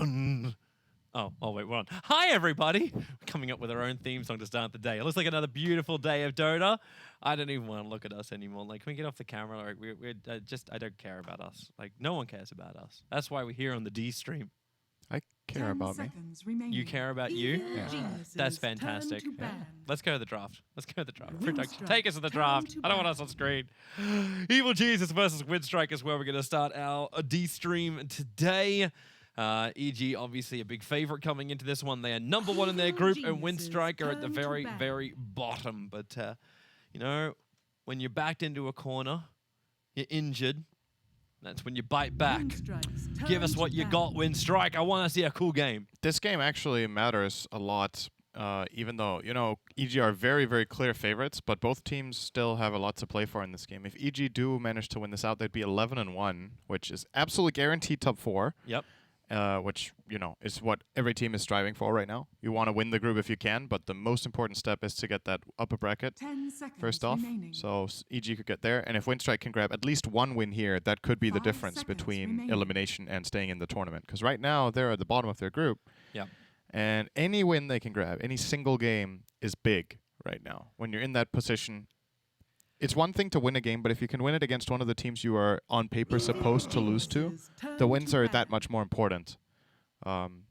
dun. Oh, wait, we're on. Hi, everybody. We're coming up with our own theme song to start the day. It looks like another beautiful day of Dota. I don't even want to look at us anymore. Like, can we get off the camera? Like, I don't care about us. Like, no one cares about us. That's why we're here on the D stream. I care about me. You care about you? Yeah. That's fantastic. Let's go to the draft. Production, take us to the draft. I don't want us on screen. Evil Jesus versus Winstrike is where we're going to start our D stream today. EG, obviously a big favorite coming into this one. They are number one in their group, and Winstrike are at the very, very bottom. But, you know, when you're backed into a corner, you're injured. That's when you bite back. Give us what you got, Winstrike. I want to see a cool game. This game actually matters a lot, even though, you know, EG are very, very clear favorites, but both teams still have a lot to play for in this game. If EG do manage to win this out, they'd be 11-1, which is absolutely guaranteed top 4. Yep. Which, you know, is what every team is striving for right now. You want to win the group if you can, but the most important step is to get that upper bracket first off. So EG could get there, and if Winstrike can grab at least one win here, that could be the difference between elimination and staying in the tournament. Because right now, they're at the bottom of their group, and any win they can grab, any single game, is big right now. When you're in that position, it's one thing to win a game, but if you can win it against one of the teams you are on paper supposed to lose to, the wins are that much more important.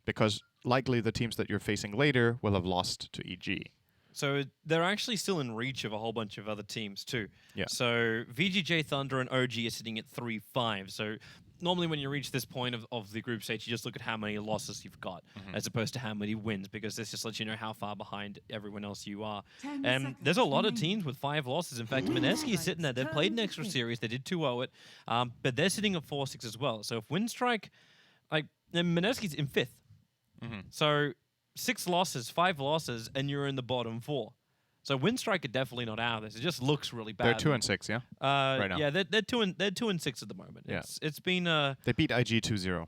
Because likely the teams that you're facing later will have lost to EG. So they're actually still in reach of a whole bunch of other teams too. Yeah. So VGJ Thunder and OG are sitting at 3-5. So normally when you reach this point of the group stage, you just look at how many losses you've got as opposed to how many wins, because this just lets you know how far behind everyone else you are. And there's a lot of teams with 5 losses. In fact, Mineski is sitting there. They've played an extra series. They did 2-0 it, but they're sitting at 4-6 as well. So if Winstrike, like, Mineski's in 5th. So 6 losses, 5 losses, and you're in the bottom 4. So Winstrike are definitely not out of this. It just looks really bad. They're 2-6, yeah. Right now. Yeah, they're 2-6 at the moment. Yeah. It's been they beat IG 2-0.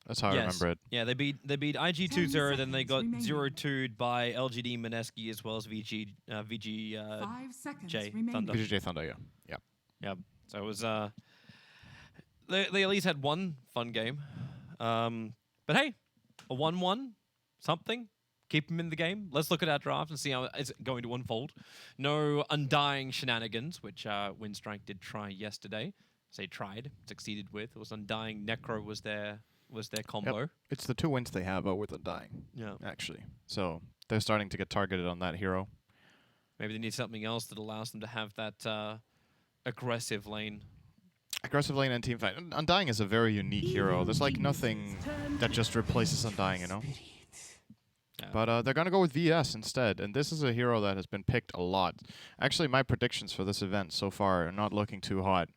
That's how I remember it. Yeah, they beat IG 2-0. Then they got 0-2'd by LGD Mineski as well as VGJ Thunder. VGJ Thunder, yeah. Yeah. So it was they at least had one fun game. But hey, a 1-1 something. Keep him in the game. Let's look at our draft and see how it's going to unfold. No undying shenanigans, which Winstrike did try yesterday. Say tried, succeeded with. It was undying. Necro was their combo. Yep. It's the 2 wins they have with undying. Yeah, actually. So they're starting to get targeted on that hero. Maybe they need something else that allows them to have that aggressive lane. Aggressive lane and team fight. Undying is a very unique hero. There's like nothing that just replaces Undying, you know? Yeah. But they're going to go with VS instead, and this is a hero that has been picked a lot. Actually, my predictions for this event so far are not looking too hot.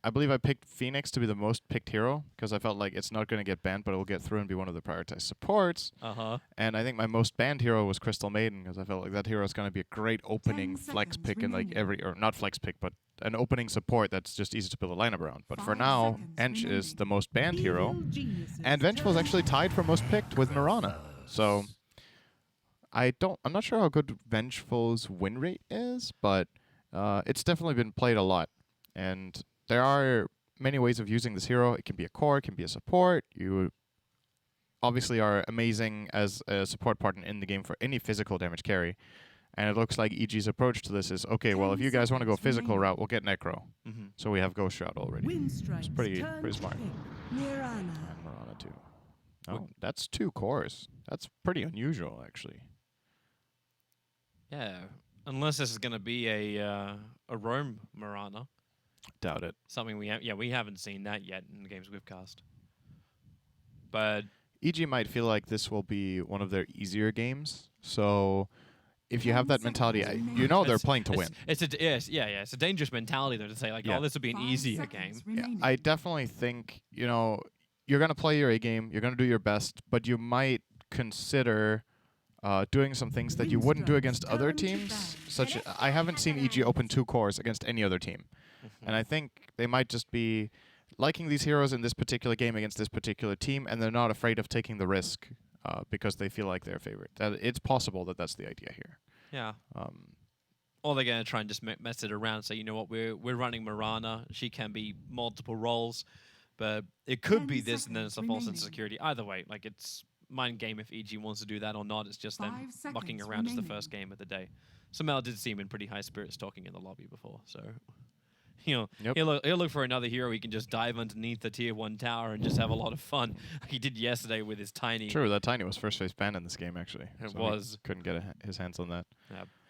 I believe I picked Phoenix to be the most picked hero, because I felt like it's not going to get banned, but it will get through and be one of the prioritized supports. And I think my most banned hero was Crystal Maiden, because I felt like that hero is going to be a great opening flex pick in like or not flex pick, but an opening support that's just easy to build a lineup around. But for now, Ench is the most banned hero, and Vengeful is actually tied for most picked with Mirana. So I'm not sure how good Vengeful's win rate is, but it's definitely been played a lot. And there are many ways of using this hero. It can be a core, it can be a support. You obviously are amazing as a support partner in the game for any physical damage carry. And it looks like EG's approach to this is, okay, well, if you guys want to go physical route, we'll get Necro. So we have Ghost Shot already. It's pretty smart. And Mirana too. Oh, that's 2 cores. That's pretty unusual, actually. Yeah, unless this is going to be a roam Mirana. Doubt it. Something we haven't seen that yet in the games we've cast. But EG might feel like this will be one of their easier games. So if you have that mentality, you know they're playing to win. It's a dangerous mentality though to say like, oh, this will be an easier game. Yeah, I definitely think, you know, you're going to play your A game, you're going to do your best, but you might consider doing some things that you wouldn't do against other teams. I haven't seen EG open 2 cores against any other team. And I think they might just be liking these heroes in this particular game against this particular team, and they're not afraid of taking the risk because they feel like they're favored. It's possible that that's the idea here. Yeah. Or they're going to try and just mess it around. So, you know what, we're running Mirana. She can be multiple roles. But it could 10 be this, and then it's a seconds false sense of remaining. security. Either way, like it's mind game if EG wants to do that or not. It's just them 5 mucking seconds around as the remaining. first game of the day. Samel did seem in pretty high spirits talking in the lobby before, so you know he'll look for another hero he can just dive underneath the tier 1 tower and just have a lot of fun. He did yesterday with his tiny. True, that Tiny was first phase banned in this game, actually. It so was. he couldn't get his hands on that.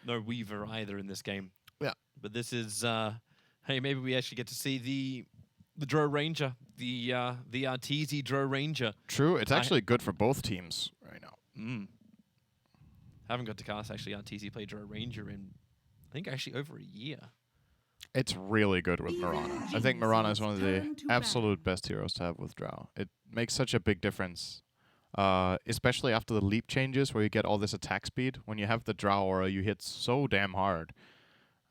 No Weaver either in this game. Yeah. But this is hey, maybe we actually get to see the Dro Ranger, the Arteezy Dro Ranger. True, it's actually good for both teams right now. Haven't got to cast actually Arteezy play Dro Ranger in I think actually over a year. It's really good with Mirana. I think Mirana is one of the absolute best heroes to have with Drow. It makes such a big difference, especially after the leap changes where you get all this attack speed. When you have the Drow aura, you hit so damn hard.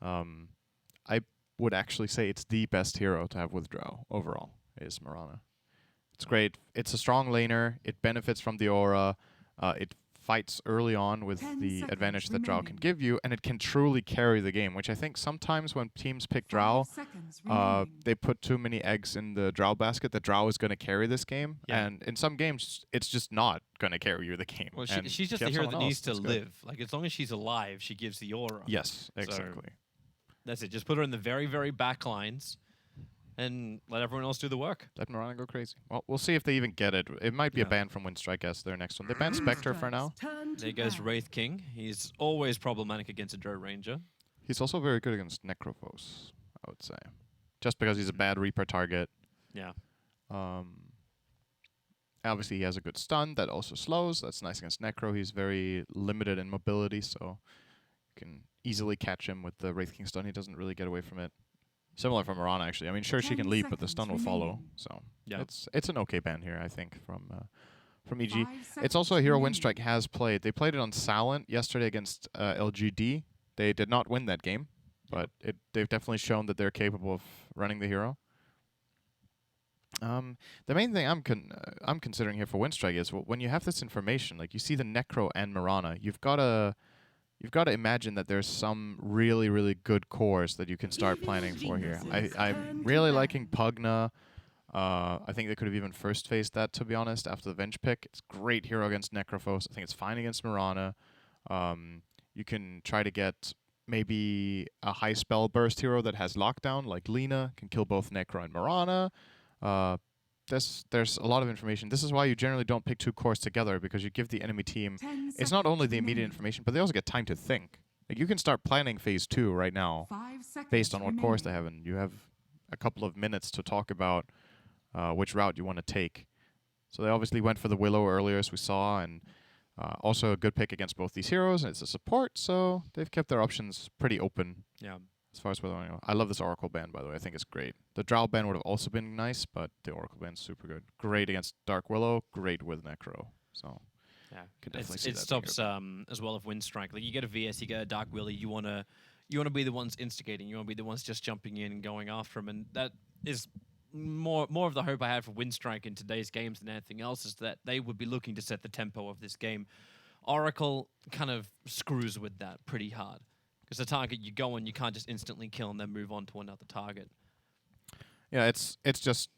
I would actually say it's the best hero to have with Drow overall, is Mirana. It's great. It's a strong laner. It benefits from the aura. It fights early on with the advantage that Drow can give you, and it can truly carry the game, which I think sometimes when teams pick Drow, they put too many eggs in the Drow basket that Drow is going to carry this game, and in some games, it's just not going to carry you the game. Well, she's just the hero that needs to live. Like, as long as she's alive, she gives the aura. Yes, exactly. So that's it. Just put her in the very, very back lines and let everyone else do the work. Let Mirana go crazy. Well, we'll see if they even get it. It might be a ban from Winstrike as their next one. They banned Spectre for now. There goes Wraith King. He's always problematic against a Dro Ranger. He's also very good against Necrophos, I would say. Just because he's a bad Reaper target. Yeah. Obviously, he has a good stun that also slows. That's nice against Necro. He's very limited in mobility, so you can easily catch him with the Wraith King stun. He doesn't really get away from it. Similar from Mirana, actually. I mean, sure, she can leap, but the stun will follow. So yeah, it's an okay ban here, I think, from EG. It's also a hero Winstrike has played. They played it on Silent yesterday against LGD. They did not win that game, but they've definitely shown that they're capable of running the hero. The main thing I'm considering here for Winstrike is when you have this information, like you see the Necro and Mirana, you've got to imagine that there's some really, really good cores that you can start planning for here. I'm really liking Pugna. I think they could have even first faced that, to be honest, after the Venge pick. It's great hero against Necrophos. I think it's fine against Mirana. You can try to get maybe a high spell burst hero that has lockdown, like Lina, can kill both Necro and Mirana. There's a lot of information. This is why you generally don't pick two cores together, because you give the enemy team, it's not only the immediate information, but they also get time to think. Like you can start planning phase 2 right now based on what cores they have, and you have a couple of minutes to talk about which route you want to take. So they obviously went for the Willow earlier, as we saw, and also a good pick against both these heroes, and it's a support, so they've kept their options pretty open. Yeah. As far as whether I love this Oracle band, by the way. I think it's great. The Drow band would have also been nice, but the Oracle band's super good. Great against Dark Willow, great with Necro. So yeah, could definitely see it that stops as well of Winstrike. Like you get a VS, you get a Dark Willow, you wanna be the ones instigating. You wanna be the ones just jumping in and going after them, and that is more of the hope I had for Winstrike in today's games than anything else, is that they would be looking to set the tempo of this game. Oracle kind of screws with that pretty hard. Because the target you go on, you can't just instantly kill and then move on to another target. Yeah, it's just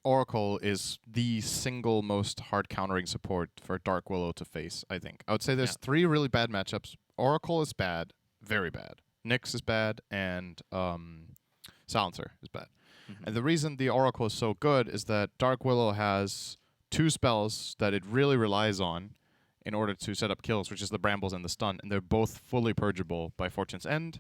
Oracle is the single most hard countering support for Dark Willow to face, I think. I would say there's 3 really bad matchups. Oracle is bad, very bad. Nyx is bad, and Silencer is bad. And the reason the Oracle is so good is that Dark Willow has 2 spells that it really relies on in order to set up kills, which is the Brambles and the Stun, and they're both fully purgeable by Fortune's End.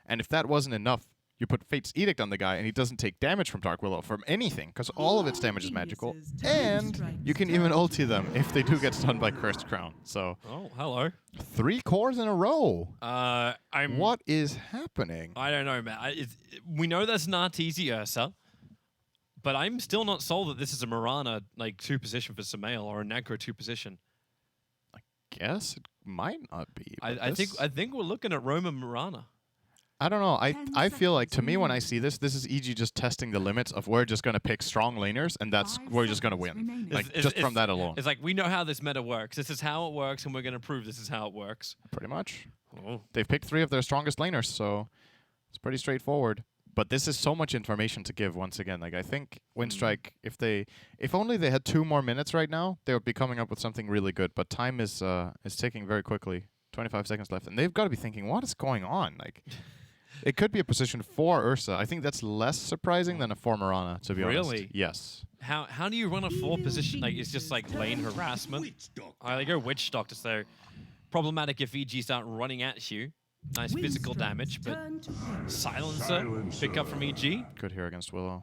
And if that wasn't enough, you put Fate's Edict on the guy, and he doesn't take damage from Dark Willow from anything, because all of its damage is magical. And you can even ulti them if they do get stunned by Cursed Crown. So, oh, hello. 3 cores in a row. What is happening? I don't know, man. We know that's not Arteezy Ursa, but I'm still not sold that this is a Mirana like 2 position for Samael or a Necro 2 position. Guess it might not be. I think we're looking at Roma Mirana. I don't know. I feel like, to me, when I see this is EG just testing the limits of we're just going to pick strong laners, and we're just going to win. Like, just from that alone. It's like, we know how this meta works. This is how it works, and we're going to prove this is how it works. Pretty much. Oh. They've picked 3 of their strongest laners, so it's pretty straightforward. But this is so much information to give once again. Like I think Winstrike, if only they had 2 more minutes right now, they would be coming up with something really good. But time is ticking very quickly. 25 seconds left, and they've got to be thinking, what is going on? Like, it could be a position for Ursa. I think that's less surprising than a for Mirana, to be honest. Really? Yes. How do you run a 4 position? Like, it's just like lane harassment. They go Witch Doctor, so problematic if EG start running at you. Nice physical damage, but Silencer, pick up from EG. Good hero against Willow.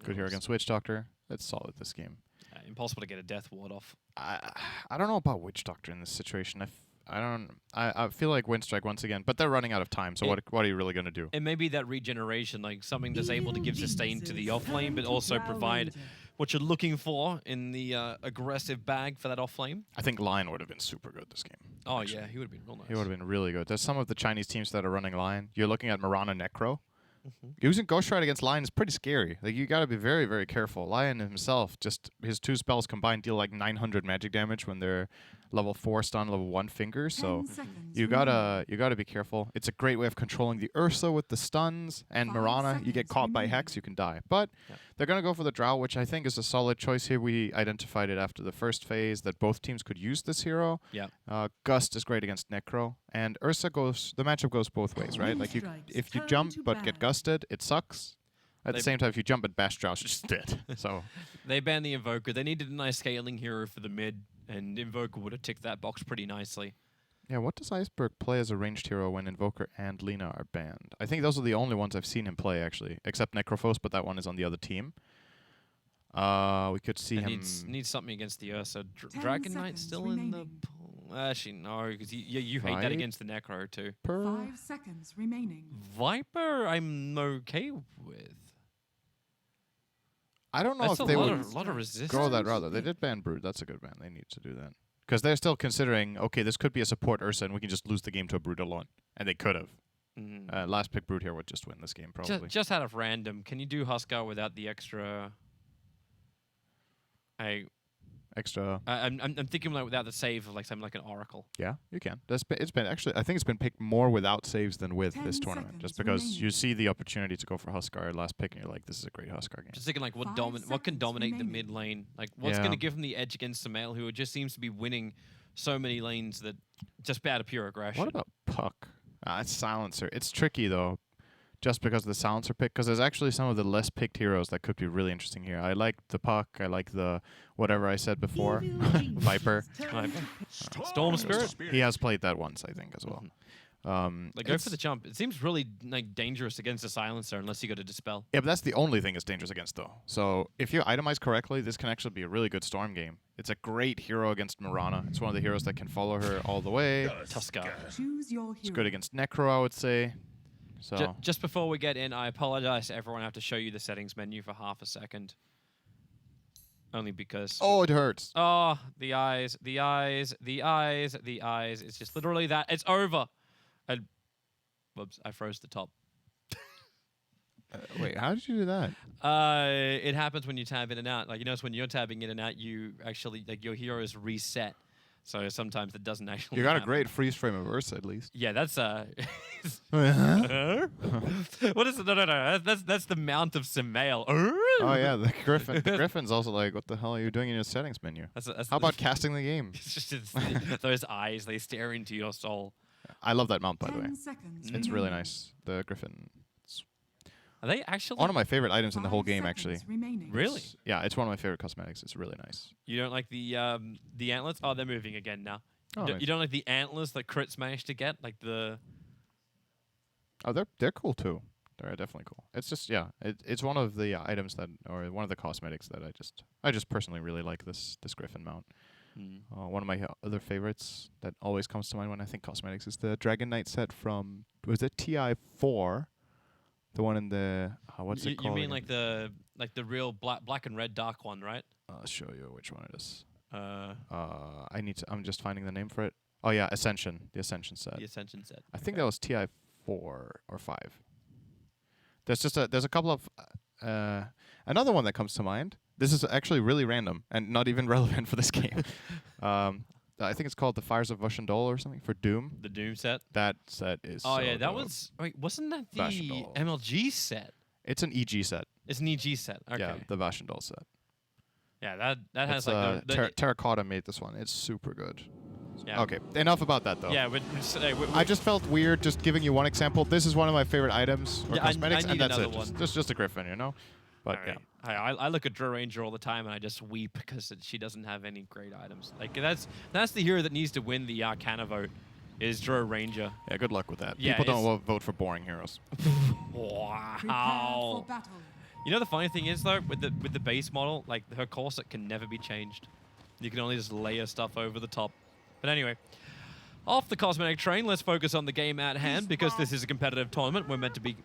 Good hero against Witch Doctor. That's solid this game. Impossible to get a death ward off. I don't know about Witch Doctor in this situation. I feel like Winstrike once again, but they're running out of time, so what are you really going to do? It may be that regeneration, like something that's able to give sustain to the off lane, but also provide what you're looking for in the aggressive bag for that off lane. I think Lion would have been super good this game. Oh, actually. yeah, he would have been real nice. He would have been really good. There's some of the Chinese teams that are running Lion. You're looking at Mirana Necro. Using Ghost Ride against Lion is pretty scary. Like, you gotta be very, very careful. Lion himself, just his 2 spells combined deal like 900 magic damage when they're level 4 stun, level 1 finger. So you gotta be careful. It's a great way of controlling the Ursa with the stuns, and Mirana, you get caught by Hex, you can die. But they're gonna go for the Drow, which I think is a solid choice here. We identified it after the first phase that both teams could use this hero. Yeah. Gust is great against Necro, and Ursa the matchup goes both ways, right? Like if you jump but get gusted, it sucks. At the same time, if you jump at Bash Drow, it's just dead. So they banned the Invoker. They needed a nice scaling hero for the mid, and Invoker would have ticked that box pretty nicely. Yeah, what does Iceberg play as a ranged hero when Invoker and Lina are banned? I think those are the only ones I've seen him play, actually, except Necrophos, but that one is on the other team. We could see him... Needs something against the Ursa. Dragon Knight still in the pool? Actually, no, because you hate that against the Necro, too. 5 seconds remaining. Viper, I'm okay with. I don't know if they would lot of resistance. go that route. They did ban Brood. That's a good ban. They need to do that. Because they're still considering, okay, this could be a support Ursa, and we can just lose the game to a Brood alone. And they could have. Last pick Brood here would just win this game, probably. Just out of random, can you do Huskar without the extra... I'm thinking like without the save of like something like an Oracle. Yeah, you can. It's been actually, I think it's been picked more without saves than with this tournament, just because you see the opportunity to go for Huskar last pick, and you're like, this is a great Huskar game. Just thinking like what can dominate the mid lane? Like what's going to give him the edge against Samael, who just seems to be winning so many lanes that just out of pure aggression. What about Puck? It's Silencer. It's tricky though, just because of the Silencer pick, because there's actually some of the less picked heroes that could be really interesting here. I like the Puck. I like the whatever I said before, Viper. Storm Spirit. He has played that once, I think, as well. Like go for the jump. It seems really like dangerous against a Silencer unless you go to Dispel. Yeah, but that's the only thing it's dangerous against, though. So if you itemize correctly, this can actually be a really good Storm game. It's a great hero against Mirana. It's one of the heroes that can follow her all the way. Tuskar. It's good against Necro, I would say. So just before we get in, I apologize to everyone. I have to show you the settings menu for half a second. Only because... Oh, it hurts. Oh, the eyes, the eyes, the eyes, the eyes. It's just literally that. It's over. And, whoops, I froze the top. Wait, how did you do that? It happens when you tab in and out. Like, you notice when you're tabbing in and out, you actually, like, your hero is reset. So sometimes it doesn't actually You got happen. a great freeze frame of Ursa, at least. Yeah, that's what is it? No. That's the mount of Samael. Oh yeah, the Griffin. The Griffin's also like, what the hell are you doing in your settings menu? How about casting the game? It's just those eyes, they stare into your soul. I love that mount, by the way. 10 seconds It's really nice. The Griffin. Are they actually? One of my favorite items in the whole game, actually. Really? Yeah, it's one of my favorite cosmetics. It's really nice. You don't like the antlers? Oh, they're moving again now. Oh, You don't like the antlers that crits managed to get? Like the... Oh, they're cool, too. They're definitely cool. It's just, yeah, it's one of the items that, or one of the cosmetics that I just personally really like this Griffin mount. One of my other favorites that always comes to mind when I think cosmetics is the Dragon Knight set from, was it TI4? The one in the what's it called? You mean like the real black and red dark one, right? I'll show you which one it is. I'm just finding the name for it. Oh yeah, Ascension, the Ascension set. The Ascension set. I think that was TI 4 or 5. There's a couple of another one that comes to mind. This is actually really random and not even relevant for this game. I think it's called the Fires of Vushendol or something for Doom. The Doom set. That set is. Oh so yeah, that dope. was. Wait, wasn't that the Vushendol. MLG set? It's an EG set. It's an EG set. Okay. Yeah, the Vushendol set. Yeah, that has It's, like Terracotta made this one. It's super good. yeah. Okay, enough about that though. Yeah, I just felt weird just giving you one example. This is one of my favorite items for Yeah, cosmetics, I and need that's it. another one. Just a Griffin, you know. But Alright. I look at Drew Ranger all the time and I just weep because she doesn't have any great items. Like that's the hero that needs to win the Arcana vote is Drew Ranger. yeah, good luck with that. Yeah, People don't vote for boring heroes. Prepare Wow. for battle. You know the funny thing is though with the base model, like her corset can never be changed. You can only just layer stuff over the top. But anyway, off the cosmetic train, let's focus on the game at hand because this is a competitive tournament. We're meant to be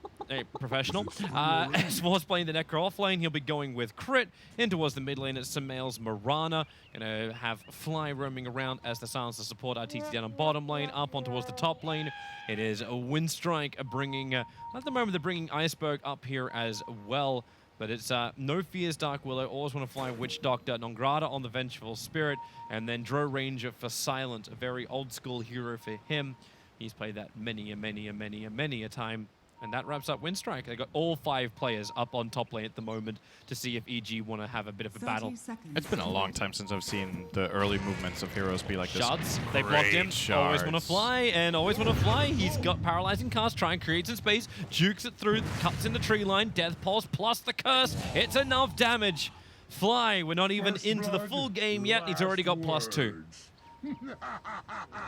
professional. S4's playing the Necro off lane. He'll be going with Crit. In towards the mid lane, it's Samael's Mirana. Gonna have Fly roaming around as the Silencer support RTC down on bottom lane. Up on towards the top lane, it is a Winstrike bringing, at the moment they're bringing Iceberg up here as well. But it's No Fears Dark Willow, always want to fly Witch Doctor, Nongrata on the Vengeful Spirit, and then Dro Ranger for Silent, a very old school hero for him. He's played that many a time. And that wraps up Winstrike. They got all 5 players up on top lane at the moment to see if EG want to have a bit of a 30 battle. seconds It's been a long time since I've seen the early movements of heroes be like Shards, this. they blocked him. Great Always want to shards. fly, and always want to fly. He's got paralyzing cast, try and create some space, jukes it through, cuts in the tree line, death pulse plus the curse. It's enough damage. Fly, we're not even into the full game yet. He's already got +2.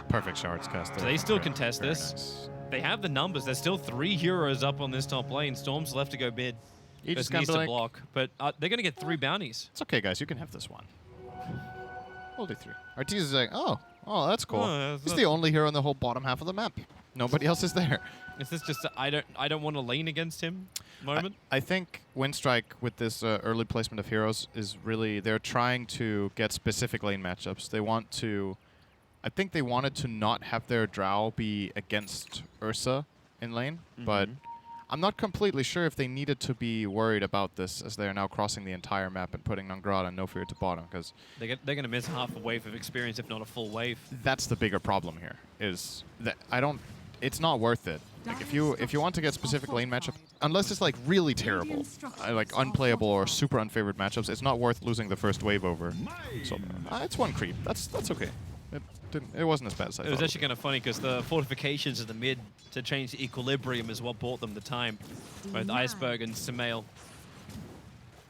Perfect shards cast. So they still contest this. They have the numbers. There's still 3 heroes up on this top lane. Storm's left to go mid. You Just just gotta needs be to like, block. But they're going to get 3 bounties. it's okay, guys. You can have this one. We'll do 3. Arteez is like, oh, that's cool. Oh, He's the only hero in the whole bottom half of the map. Nobody else is there. Is this just I don't want to lane against him moment? I think Winstrike with this early placement of heroes is really, they're trying to get specific lane matchups. They want to, I think they wanted to not have their Drow be against Ursa in lane, but I'm not completely sure if they needed to be worried about this as they are now crossing the entire map and putting Nongrata and No Fear to bottom, because They're going to miss half a wave of experience, if not a full wave. that's the bigger problem here, is that it's not worth it. Like if you want to get specific lane matchup, unless it's like really terrible, like unplayable or super unfavored matchups, it's not worth losing the first wave over. So it's 1 creep. That's okay. It wasn't as bad as I thought. It was actually kind of funny because the fortifications in the mid to change the equilibrium is what bought them the time. Both Iceberg and Samael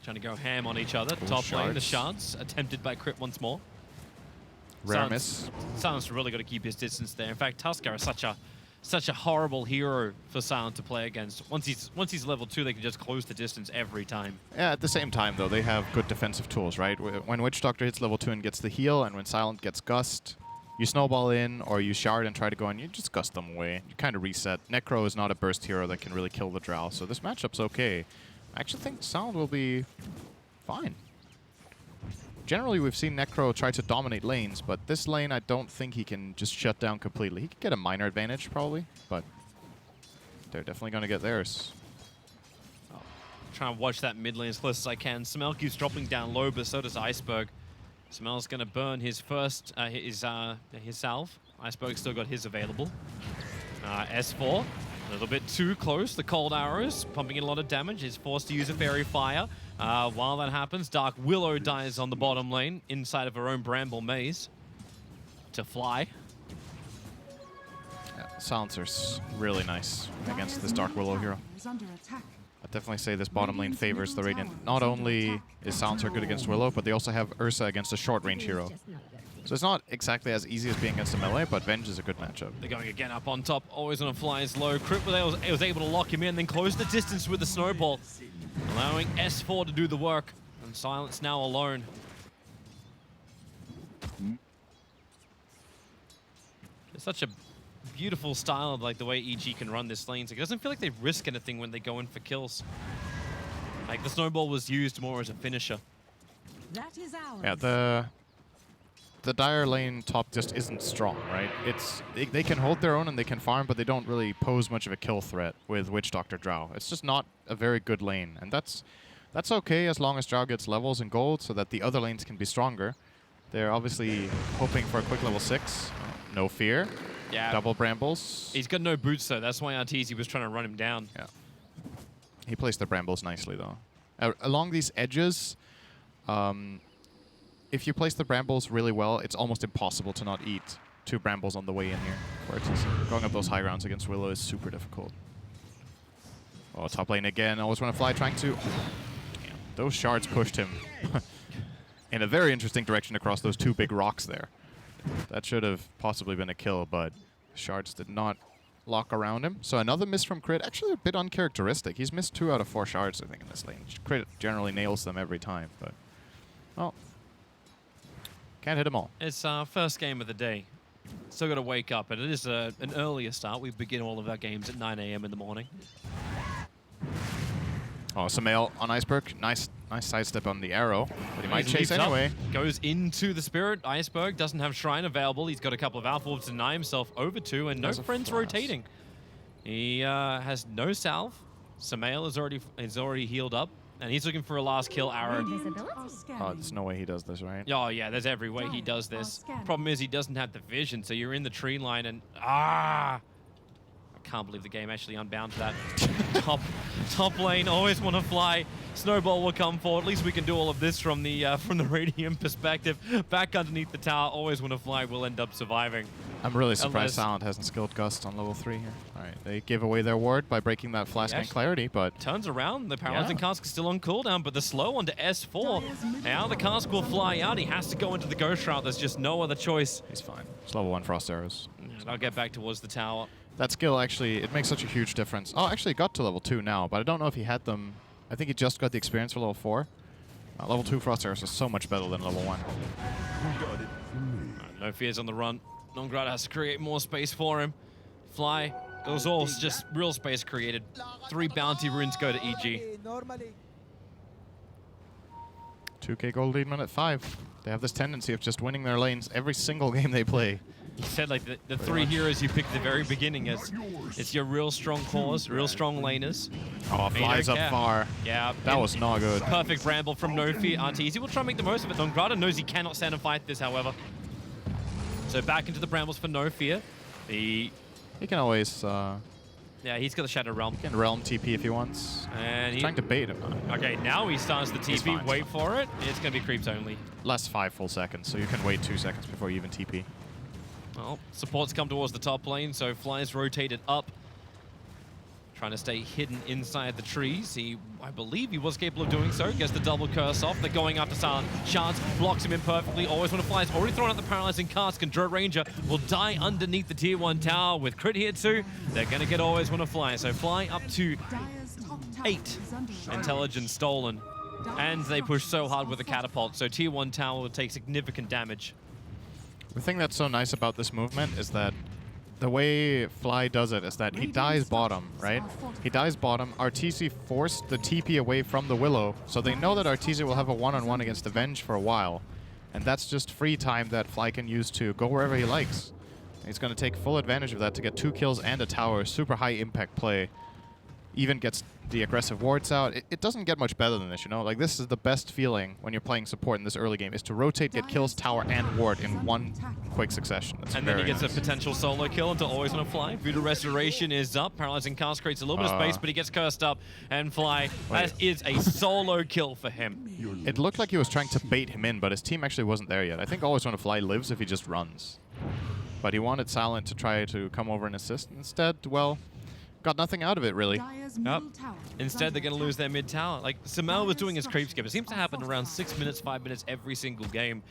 trying to go ham on each other. Cool Top lane, the shards. shards attempted by Crit once more. Rare miss. Silence really got to keep his distance there. In fact, Tusker is such a horrible hero for Silent to play against. Once he's level 2, they can just close the distance every time. Yeah, at the same time, though, they have good defensive tools, right? When Witch Doctor hits level 2 and gets the heal, and when Silent gets Gust, you snowball in, or you shard and try to go in, you just Gust them away. You kind of reset. Necro is not a burst hero that can really kill the Drow, so this matchup's okay. I actually think Silent will be fine. Generally, we've seen Necro try to dominate lanes, but this lane, I don't think he can just shut down completely. He could get a minor advantage, probably, but they're definitely going to get theirs. Try and watch that mid lane as close as I can. Smell keeps dropping down low, but so does Iceberg. Smell's going to burn his first, his salve. Iceberg's still got his available. S4, a little bit too close. The cold arrows pumping in a lot of damage. Is forced to use a fairy fire. While that happens, Dark Willow dies on the bottom lane inside of her own bramble maze to fly. Yeah, Silencer's really nice against this Dark Willow hero. is under attack. I'd definitely say this bottom lane favors the Radiant. Not only is Silencer good against Willow, but they also have Ursa against a short-range hero. So it's not exactly as easy as being against a melee, but Venge is a good matchup. They're going again up on top, always on a fly's low. Crit was able to lock him in, then close the distance with the snowball, allowing S4 to do the work. And Silence now alone. It's such a beautiful style of like the way EG can run this lane. Like, it doesn't feel like they risk anything when they go in for kills. Like the snowball was used more as a finisher. That is ours. Yeah, the Dire lane top just isn't strong, right? They can hold their own and they can farm, but they don't really pose much of a kill threat with Witch Doctor Drow. It's just not a very good lane, and that's okay as long as Drow gets levels and gold so that the other lanes can be stronger. They're obviously hoping for a quick level 6. No fear. Yeah. Double brambles. He's got no boots, though. That's why Arteezy was trying to run him down. Yeah. He placed the brambles nicely, though. Along these edges, if you place the brambles really well, it's almost impossible to not eat 2 brambles on the way in here for Arteezy. Going up those high grounds against Willow is super difficult. Oh, top lane again. Always want to fly, trying to... Damn. Those shards pushed him in a very interesting direction across those 2 big rocks there. That should have possibly been a kill, but shards did not lock around him. So another miss from Crit. Actually a bit uncharacteristic. He's missed 2 out of 4 shards, I think, in this lane. Crit generally nails them every time, but... Oh. Can't hit them all. It's our first game of the day. Still got to wake up, and it is an earlier start. We begin all of our games at 9 a.m. in the morning. Oh, Samael on Iceberg. Nice sidestep on the arrow, but he might He chase leaps up, anyway. goes into the Spirit. Iceberg doesn't have Shrine available. He's got a couple of Alpha Orbs to deny himself over to, and no There's a friends flash. rotating. He has no salve. Samael is already healed up, and he's looking for a last kill arrow. Oh, there's no way he does this, right? Oh, yeah, there's every way he does this. scanning. Problem is he doesn't have the vision, so you're in the tree line and... I can't believe the game actually unbound that. top lane, always want to fly. Snowball will come forward. At least we can do all of this from the Radiant perspective. Back underneath the tower, always want to fly, will end up surviving. I'm really surprised Unless- Silent hasn't skilled Gust on level 3 here. All right, they gave away their ward by breaking that Flask and Yes. Clarity, but... Turns around, the Paralyzing Yeah. Cask is still on cooldown, but the slow onto S4. Now the Cask will fly out. He has to go into the Ghost Route. There's just no other choice. He's fine. It's level 1 Frost Arrows. And I'll get back towards the tower. That skill actually, it makes such a huge difference. Oh, actually it got to level 2 now, but I don't know if he had them. I think he just got the experience for level 4. Level 2 Frost Arrows is so much better than level 1. No fears on the run. Nongrad has to create more space for him. Fly. It was all just real space created. 3 bounty runes go to EG. 2k gold lead minute 5. They have this tendency of just winning their lanes every single game they play. He said like the 3 heroes you picked at the very beginning is it's your real strong cores, real strong laners. Oh, And you flies don't up care. far. Yeah. That and was not good. perfect bramble from No Fear. Arteezy will try and make the most of it. Nongrada knows he cannot stand and fight this, however. So back into the brambles for No Fear. He can always Yeah, he's got the Shadow Realm. can realm TP if he wants. And he... Trying to bait him. Okay, now he starts the He's TP. fine, Wait he's for it. It's going to be creeps only. Less 5 full seconds, so you can wait 2 seconds before you even TP. Well, supports come towards the top lane, so Fly's rotated up. Trying to stay hidden inside the trees. I believe he was capable of doing so. Gets the double curse off. They're going after Silent. Shards blocks him in perfectly. Always want to fly. He's already thrown out the Paralyzing Cask, and Dro Ranger will die underneath the tier 1 tower. With Crit here too, they're going to get Always Want to Fly. So Fly up to 8. Intelligence stolen. And they push so hard with the catapult, so tier 1 tower will take significant damage. The thing that's so nice about this movement is that the way Fly does it is that he dies bottom, right? He dies bottom. Arteezy forced the TP away from the Willow, so they know that Arteezy will have a one-on-one against Avenge for a while. And that's just free time that Fly can use to go wherever he likes. He's going to take full advantage of that to get 2 kills and a tower. Super high impact play. Even gets the aggressive wards out. It doesn't get much better than this, you know? Like, this is the best feeling when you're playing support in this early game, is to rotate, get kills, tower, and ward in one quick succession. That's And then he very gets nice. a potential solo kill into Always Want to Fly. Voodoo Restoration is up. Paralyzing Cask creates a little bit of space, but he gets cursed up. And Fly, that is a solo kill for him. It looked like he was trying to bait him in, but his team actually wasn't there yet. I think Always Want to Fly lives if he just runs. But he wanted Silent to try to come over and assist. Instead, well, got nothing out of it, really. Yep. Instead, they're going to lose their mid tower. Like, Samel was doing his creep skip. It seems to happen around 6 minutes, 5 minutes every single game.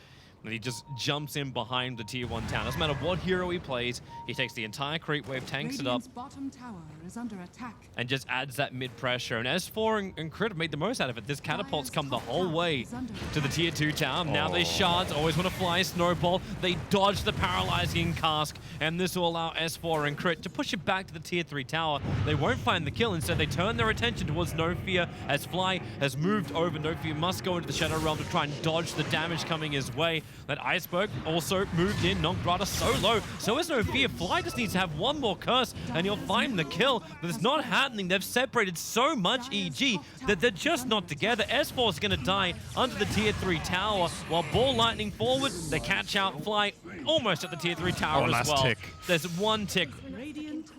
And he just jumps in behind the tier 1 town. Doesn't matter what hero he plays, he takes the entire creep wave, tanks it up, Bottom tower is under attack. and just adds that mid pressure. And S4 and Crit have made the most out of it. This catapult's come the whole way to the tier 2 town. Now they shards, Always Want to Fly, Snowball. They dodge the Paralyzing Cask, and this will allow S4 and Crit to push it back to the tier 3 tower. They won't find the kill. Instead, they turn their attention towards No Fear as Fly has moved over. No Fear must go into the Shadow Realm to try and dodge the damage coming his way. That Iceberg also moved in, Nongrata so low. So is No Fear. Fly just needs to have one more curse and he'll find the kill. But it's not happening. They've separated so much EG that they're just not together. S4 is going to die under the tier 3 tower while Ball Lightning forward. They catch out Fly almost at the tier 3 tower as well. Tick. There's one tick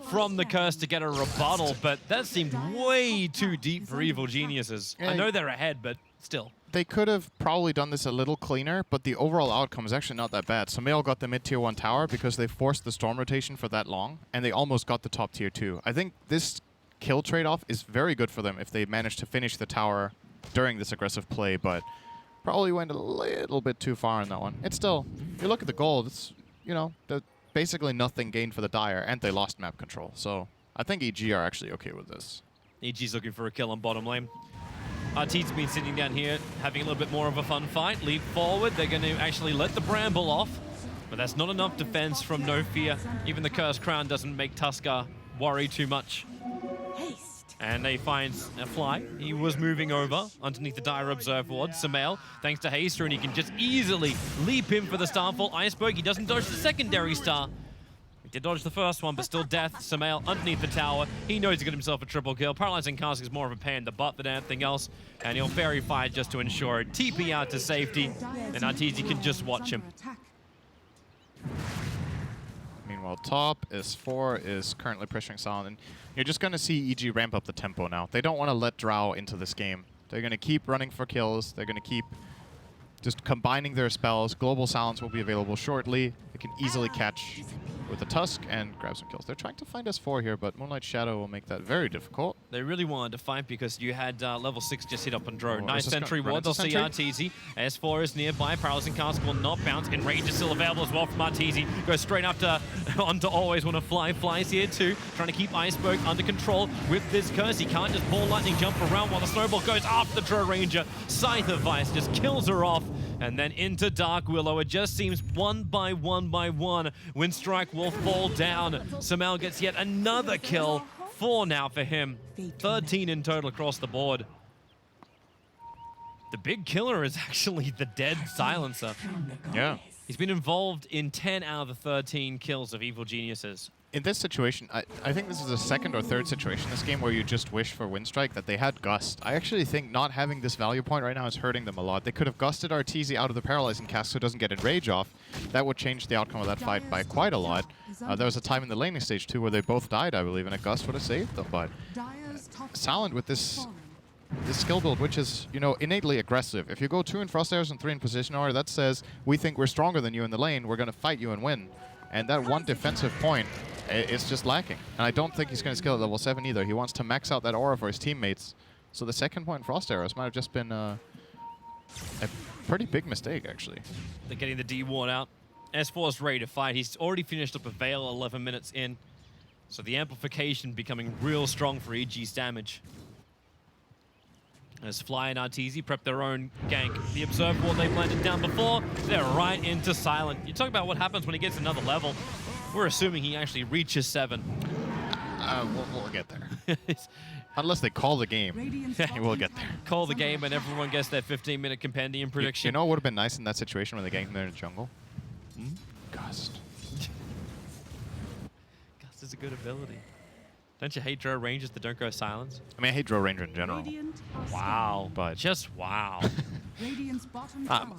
from the curse to get a rebuttal, but that seemed way too deep for Evil Geniuses. I know they're ahead, but still. They could have probably done this a little cleaner, but the overall outcome is actually not that bad. Sumail got the mid-tier 1 tower because they forced the storm rotation for that long, and they almost got the top tier 2. I think this kill trade-off is very good for them if they manage to finish the tower during this aggressive play, but probably went a little bit too far on that one. It's still, you look at the gold, it's, you know, basically nothing gained for the Dire, and they lost map control. So I think EG are actually okay with this. EG's looking for a kill on bottom lane. RT's been sitting down here, having a little bit more of a fun fight. Leap forward, they're going to actually let the Bramble off, but that's not enough defense from No Fear. Even the Cursed Crown doesn't make Tusker worry too much. And they find a Fly. He was moving over underneath the Dire Observe Ward. Sumail, thanks to Haster, and he can just easily leap in for the Starfall. Iceberg, he doesn't dodge the secondary star. He did dodge the first one, but still death. Sumail underneath the tower. He knows he got himself a triple kill. Paralyzing Cask is more of a pain in the butt than anything else. And he'll Fairy Fire just to ensure it. TP out to safety, and Arteezy can just watch him. Meanwhile, top S4 is currently pressuring Silent, and you're just going to see EG ramp up the tempo now. They don't want to let Drow into this game. They're going to keep running for kills. They're going to keep just combining their spells. Global Silence will be available shortly. They can easily catch with the Tusk and grab some kills. They're trying to find S4 here, but Moonlight Shadow will make that very difficult. They really wanted to fight because you had level 6 just hit up on Drone. Oh, Nice sentry ward, they'll see Arteezy. S4 is nearby, Paralyzing Cask will not bounce. Enrage is still available as well from Arteezy. Goes straight after onto Always Wanna Fly. Flies here too, trying to keep Iceberg under control with this curse. He can't just Ball Lightning jump around while the Snowball goes after the Drow Ranger. Scythe of Vice just kills her off. And then into Dark Willow. It just seems one by one, Winstrike will fall down. Sumail gets yet another kill. 4 now for him. 13 in total across the board. The big killer is actually the dead Silencer. Yeah. He's been involved in 10 out of the 13 kills of Evil Geniuses. In this situation, I think this is the second or third situation in this game where you just wish for Winstrike that they had Gust. I actually think not having this value point right now is hurting them a lot. They could have Gusted Arteezy out of the Paralyzing Cask so it doesn't get Enrage off. That would change the outcome of that fight by quite a lot. There was a time in the laning stage too where they both died, I believe, and a Gust would have saved them. But Silent with this skill build, which is, you know, innately aggressive. If you go 2 in Frost Arrows and 3 in Position Order, that says, we think we're stronger than you in the lane, we're going to fight you and win. And that one defensive point, it's just lacking. And I don't think he's going to skill at level 7 either. He wants to max out that aura for his teammates. So the second point in Frost Arrows might have just been a pretty big mistake, actually. They're getting the D-Ward out. S4's ready to fight. He's already finished up a Veil 11 minutes in. So the amplification becoming real strong for EG's damage. As Fly and Arteezy prep their own gank. The Observe Ward they planted down before, they're right into Silent. You talk about what happens when he gets another level. We're assuming he actually reaches 7. We'll get there. Unless they call the game, we'll get there. Call the game and everyone gets their 15-minute compendium prediction. You know what would have been nice in that situation when they ganked them in the jungle? Gust. Gust is a good ability. Don't you hate Drow Rangers that don't go silence? I mean, I hate Drow Ranger in general. Wow. But just wow.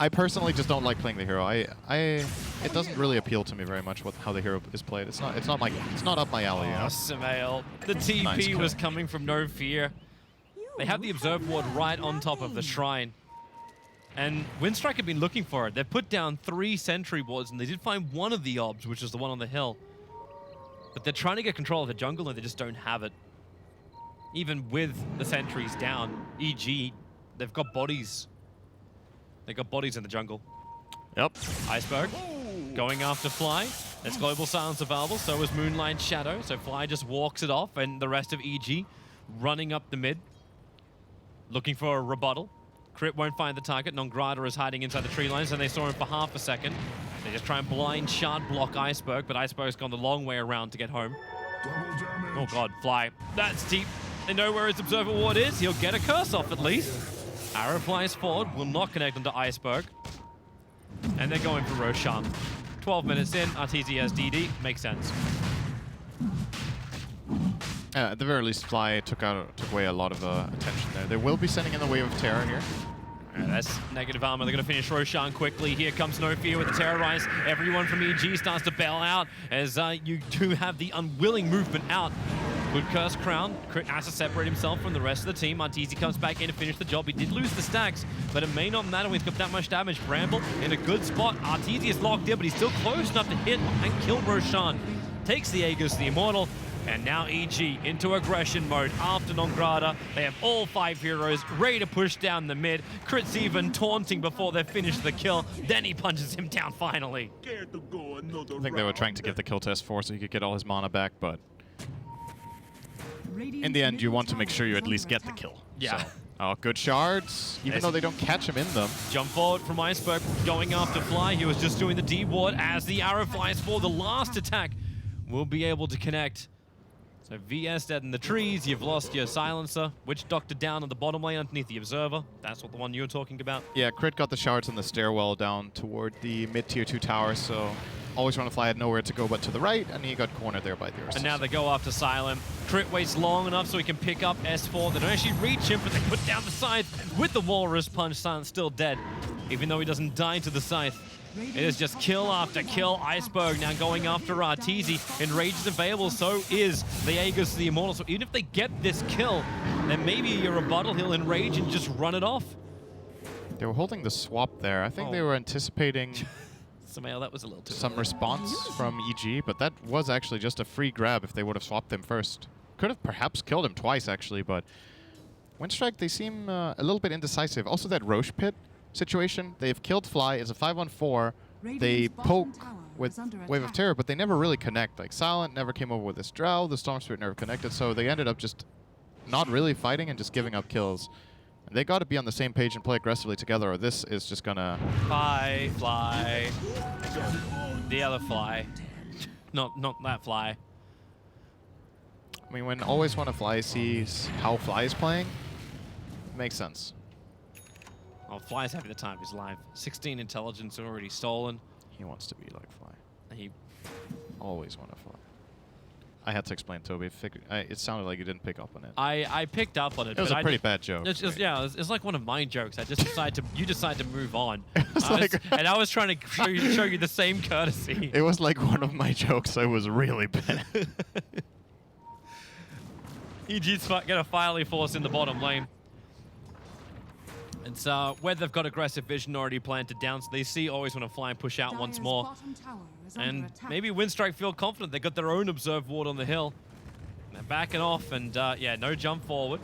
I personally just don't like playing the hero. It doesn't really appeal to me very much how the hero is played. It's not up my alley. You know? Sumail. The TP Nice was coming from No Fear. They have the Observe Ward right on top of the shrine. And Winstrike have been looking for it. They've put down 3 sentry wards, and they did find one of the obs, which is the one on the hill. But they're trying to get control of the jungle, and they just don't have it. Even with the sentries down, EG, they've got bodies. They've got bodies in the jungle. Yep. Iceberg going after Fly. There's Global Silence available, so is Moonlight Shadow. So Fly just walks it off, and the rest of EG running up the mid, looking for a rebuttal. Crit won't find the target. Nongrata is hiding inside the tree lines, and they saw him for half a second. They just try and blind shard block Iceberg, but Iceberg's gone the long way around to get home. Oh god, Fly. That's deep. They know where his Observer Ward is. He'll get a curse off at least. Arrow flies forward, will not connect onto Iceberg. And they're going for Roshan. 12 minutes in, Arteezy has DD. Makes sense. At the very least, Fly took away a lot of attention there. They will be sending in the Wave of Terror here. That's negative armor. They're going to finish Roshan quickly. Here comes No Fear with the Terrorize. Everyone from EG starts to bail out as you do have the unwilling movement out. Good Curse Crown. Crit has to separate himself from the rest of the team. Arteezy comes back in to finish the job. He did lose the stacks, but it may not matter when he's got that much damage. Bramble in a good spot. Arteezy is locked in, but he's still close enough to hit and kill Roshan. Takes the Aegis, the Immortal. And now EG into aggression mode after Nongrata. They have all 5 heroes ready to push down the mid. Crit's even taunting before they finish the kill. Then he punches him down finally. I think they were trying to give the kill to S4 so he could get all his mana back, but in the end, you want to make sure you at least get the kill. Yeah. So. Oh, good shards, even though they don't catch him in them. Jump forward from Iceberg, going after Fly. He was just doing the D-ward as the arrow flies for the last attack. Will be able to connect. So VS dead in the trees, you've lost your silencer. Witch Doctor down on the bottom lane underneath the Observer. That's what the one you were talking about. Yeah, Crit got the shards on the stairwell down toward the mid-tier 2 tower, so always want to fly had nowhere to go but to the right, and he got cornered there by the Ursus. And now they go after Silent. Crit waits long enough so he can pick up S4. They don't actually reach him, but they put down the scythe with the Walrus Punch. Silent's still dead, even though he doesn't die to the scythe. It is just kill after kill. Iceberg now going after Arteezy. Enrage is available, so is the Aegis, the Immortal. So even if they get this kill, then maybe your rebuttal, he'll enrage and just run it off. They were holding the swap there. I think they were anticipating Samael, that was a little too some response from EG, but that was actually just a free grab if they would have swapped him first. Could have perhaps killed him twice, actually, but Winstrike, they seem a little bit indecisive. Also, that Roche Pit situation, they've killed Fly. It's a 5-on-4. They poke with Wave of Terror, but they never really connect. Like, Silent never came over with this Drow. The Storm Spirit never connected, so they ended up just not really fighting and just giving up kills. And they got to be on the same page and play aggressively together, or this is just gonna... Fly. The other Fly. Not that Fly. I mean, when Always Wanna Fly sees how Fly is playing, it makes sense. Oh, Fly's having the time of his life. 16 intelligence already stolen. He wants to be like Fly. He Always Wanna Fly. I had to explain, Toby. It sounded like you didn't pick up on it. I picked up on it. It was a pretty bad joke. It's just, yeah, it's like one of my jokes. I just decided to, you decide to move on. And I was trying to show you the same courtesy. It was like one of my jokes. I was really bad. EG's gonna finally force in the bottom lane. It's where they've got aggressive vision already planted down, so they see Always Want to Fly and push out once more. And maybe Winstrike feel confident. They got their own Observe Ward on the hill. They're backing off, and yeah, no jump forward.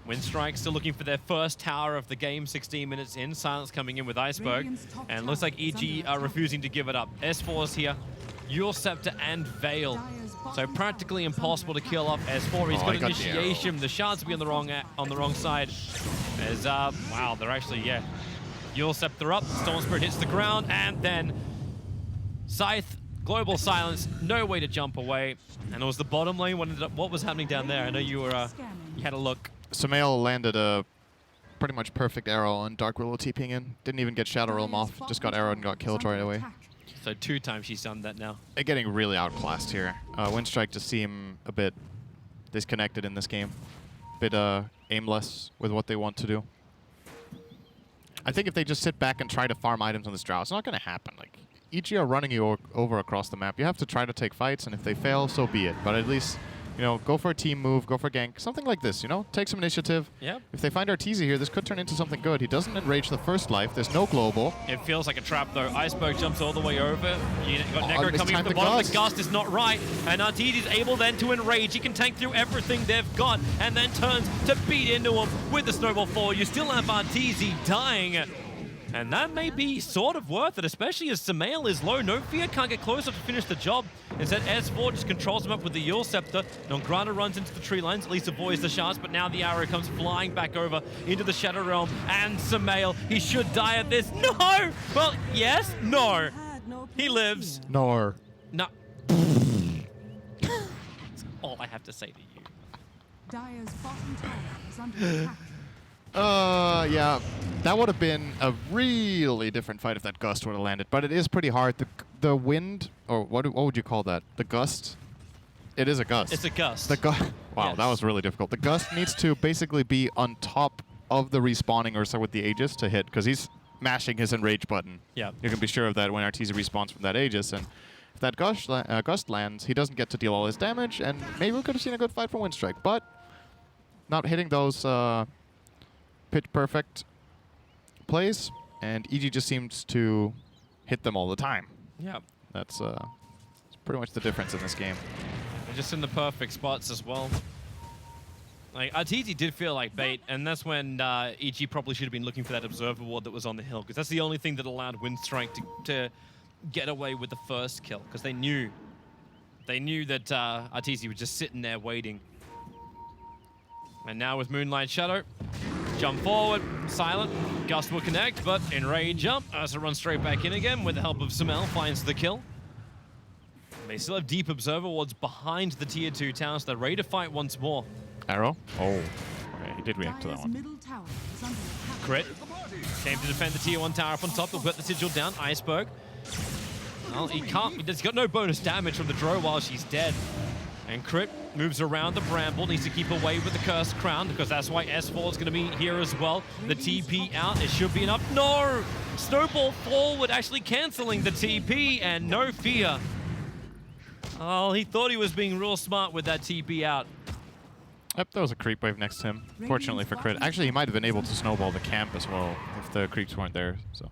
Winstrike still looking for their first tower of the game, 16 minutes in. Silence coming in with Iceberg. And looks like EG are refusing to give it up. S4's here. Yule Scepter and Veil. So practically impossible to kill off S4. He's got initiation. The shards will be on the wrong side. There's wow, they're actually, yeah. Yule Scepter up, Storm Spirit hits the ground, and then Scythe, Global Silence, no way to jump away. And it was the bottom lane. What was happening down there? I know you were you had a look. Samael landed a pretty much perfect arrow on Dark Willow TPing in. Didn't even get Shadow Realm off, just got arrowed and got killed right away. So 2 times she's done that now. They're getting really outclassed here. Winstrike just seem a bit disconnected in this game. A bit aimless with what they want to do. I think if they just sit back and try to farm items on this Drow, it's not going to happen. Like, EG are running you over across the map. You have to try to take fights, and if they fail, so be it. But at least, you know, go for a team move, go for gank, something like this, you know? Take some initiative. Yep. If they find Arteezy here, this could turn into something good. He doesn't enrage the first life. There's no global. It feels like a trap, though. Iceberg jumps all the way over. You got Negro coming from the bottom. Gust. The Gust is not right. And Arteezy's able then to enrage. He can tank through everything they've got and then turns to beat into him with the Snowball 4. You still have Arteezy dying. And that may be sort of worth it, especially as Samael is low. No Fear can't get closer to finish the job. Instead, S4 just controls him up with the Yule Scepter. Nongrata runs into the tree lines, at least avoids the shards, but now the arrow comes flying back over into the Shadow Realm. And Samael, he should die at this. No! Well, yes, no. He lives. No. No. That's all I have to say to you. Dire's bottom tower is under attack. Yeah. That would have been a really different fight if that gust would have landed. But it is pretty hard. The wind, or what would you call that? The gust? It is a gust. It's a gust. The gust. Wow, Yes. that was really difficult. The gust needs to basically be on top of the respawning Ursa with the Aegis to hit, because he's mashing his enrage button. Yeah. You can be sure of that when Arteezy respawns from that Aegis. And if that gust lands, he doesn't get to deal all his damage, and maybe we could have seen a good fight from Winstrike. But not hitting those pitch perfect plays, and EG just seems to hit them all the time. Yeah. That's pretty much the difference in this game. They're just in the perfect spots as well. Like, Arteezy did feel like bait, and that's when EG probably should have been looking for that observer ward that was on the hill, because that's the only thing that allowed Winstrike to get away with the first kill, because they knew that Arteezy was just sitting there waiting. And now with Moonlight Shadow, jump forward, silent, Gust will connect, but enrage jump, Ursa runs straight back in again with the help of Samel, finds the kill. They still have deep observer wards behind the tier 2 towers. They're ready to fight once more. Arrow? Oh. Okay, he did react to that Dire's one. middle tower is under attack. Crit. Came to defend the tier 1 tower up on top. They'll put the sigil down. Iceberg. Well, he can't. He's got no bonus damage from the Drow while she's dead. And Crit moves around the Bramble. Needs to keep away with the Cursed Crown, because that's why S4 is going to be here as well. The TP out. It should be enough. No! Snowball forward, actually cancelling the TP, and no fear. Oh, he thought he was being real smart with that TP out. Yep, there was a creep wave next to him. Fortunately for Crit. Actually, he might have been able to snowball the camp as well if the creeps weren't there. So,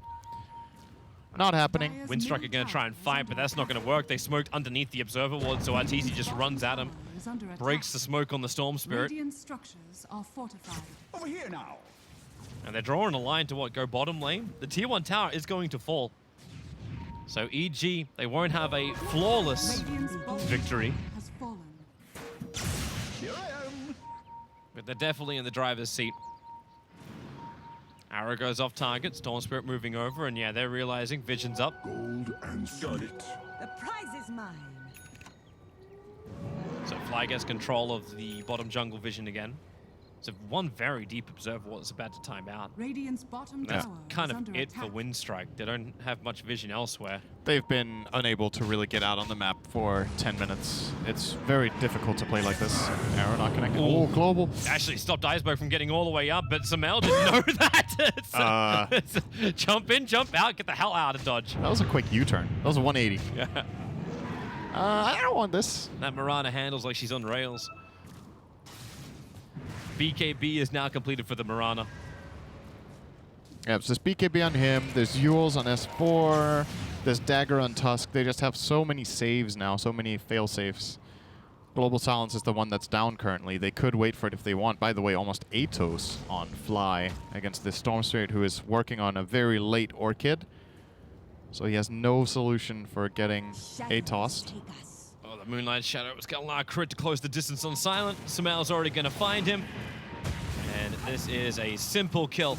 not happening. Winstrike are going to try and fight, but that's not going to work. They smoked underneath the observer ward, so Arteezy just runs at him, Is under attack. breaks the smoke on the Storm Spirit, Radiant structures are fortified. Over here now. and they're drawing a line to what, go bottom lane. The tier 1 tower is going to fall. So EG, they won't have a flawless Radiant's bottom victory, has fallen. Here I am. but they're definitely in the driver's seat. Arrow goes off target, Storm Spirit moving over, and yeah, they're realizing vision's up. Gold and got it. The prize is mine. So Fly gets control of the bottom jungle vision again. So one very deep observer ward is about to time out. Radiant's bottom That's tower kind is of under it attack. for Winstrike. They don't have much vision elsewhere. They've been unable to really get out on the map for 10 minutes. It's very difficult to play like this. Arrow not connected. Ooh. Oh, global. Actually stopped Iceberg from getting all the way up, but Samel didn't know that. It's jump in, jump out, get the hell out of dodge. That was a quick U-turn. That was a 180. Yeah. I don't want this. That Mirana handles like she's on rails. BKB is now completed for the Mirana. Yeah, so there's BKB on him. There's Yules on S4. There's Dagger on Tusk. They just have so many saves now, so many fail-safes. Global Silence is the one that's down currently. They could wait for it if they want. By the way, almost Atos on Fly against this Storm Spirit, who is working on a very late Orchid. So he has no solution for getting Atos. Oh, the Moonlight Shadow was going to crit to close the distance on Silent. Samel's already going to find him. And this is a simple kill.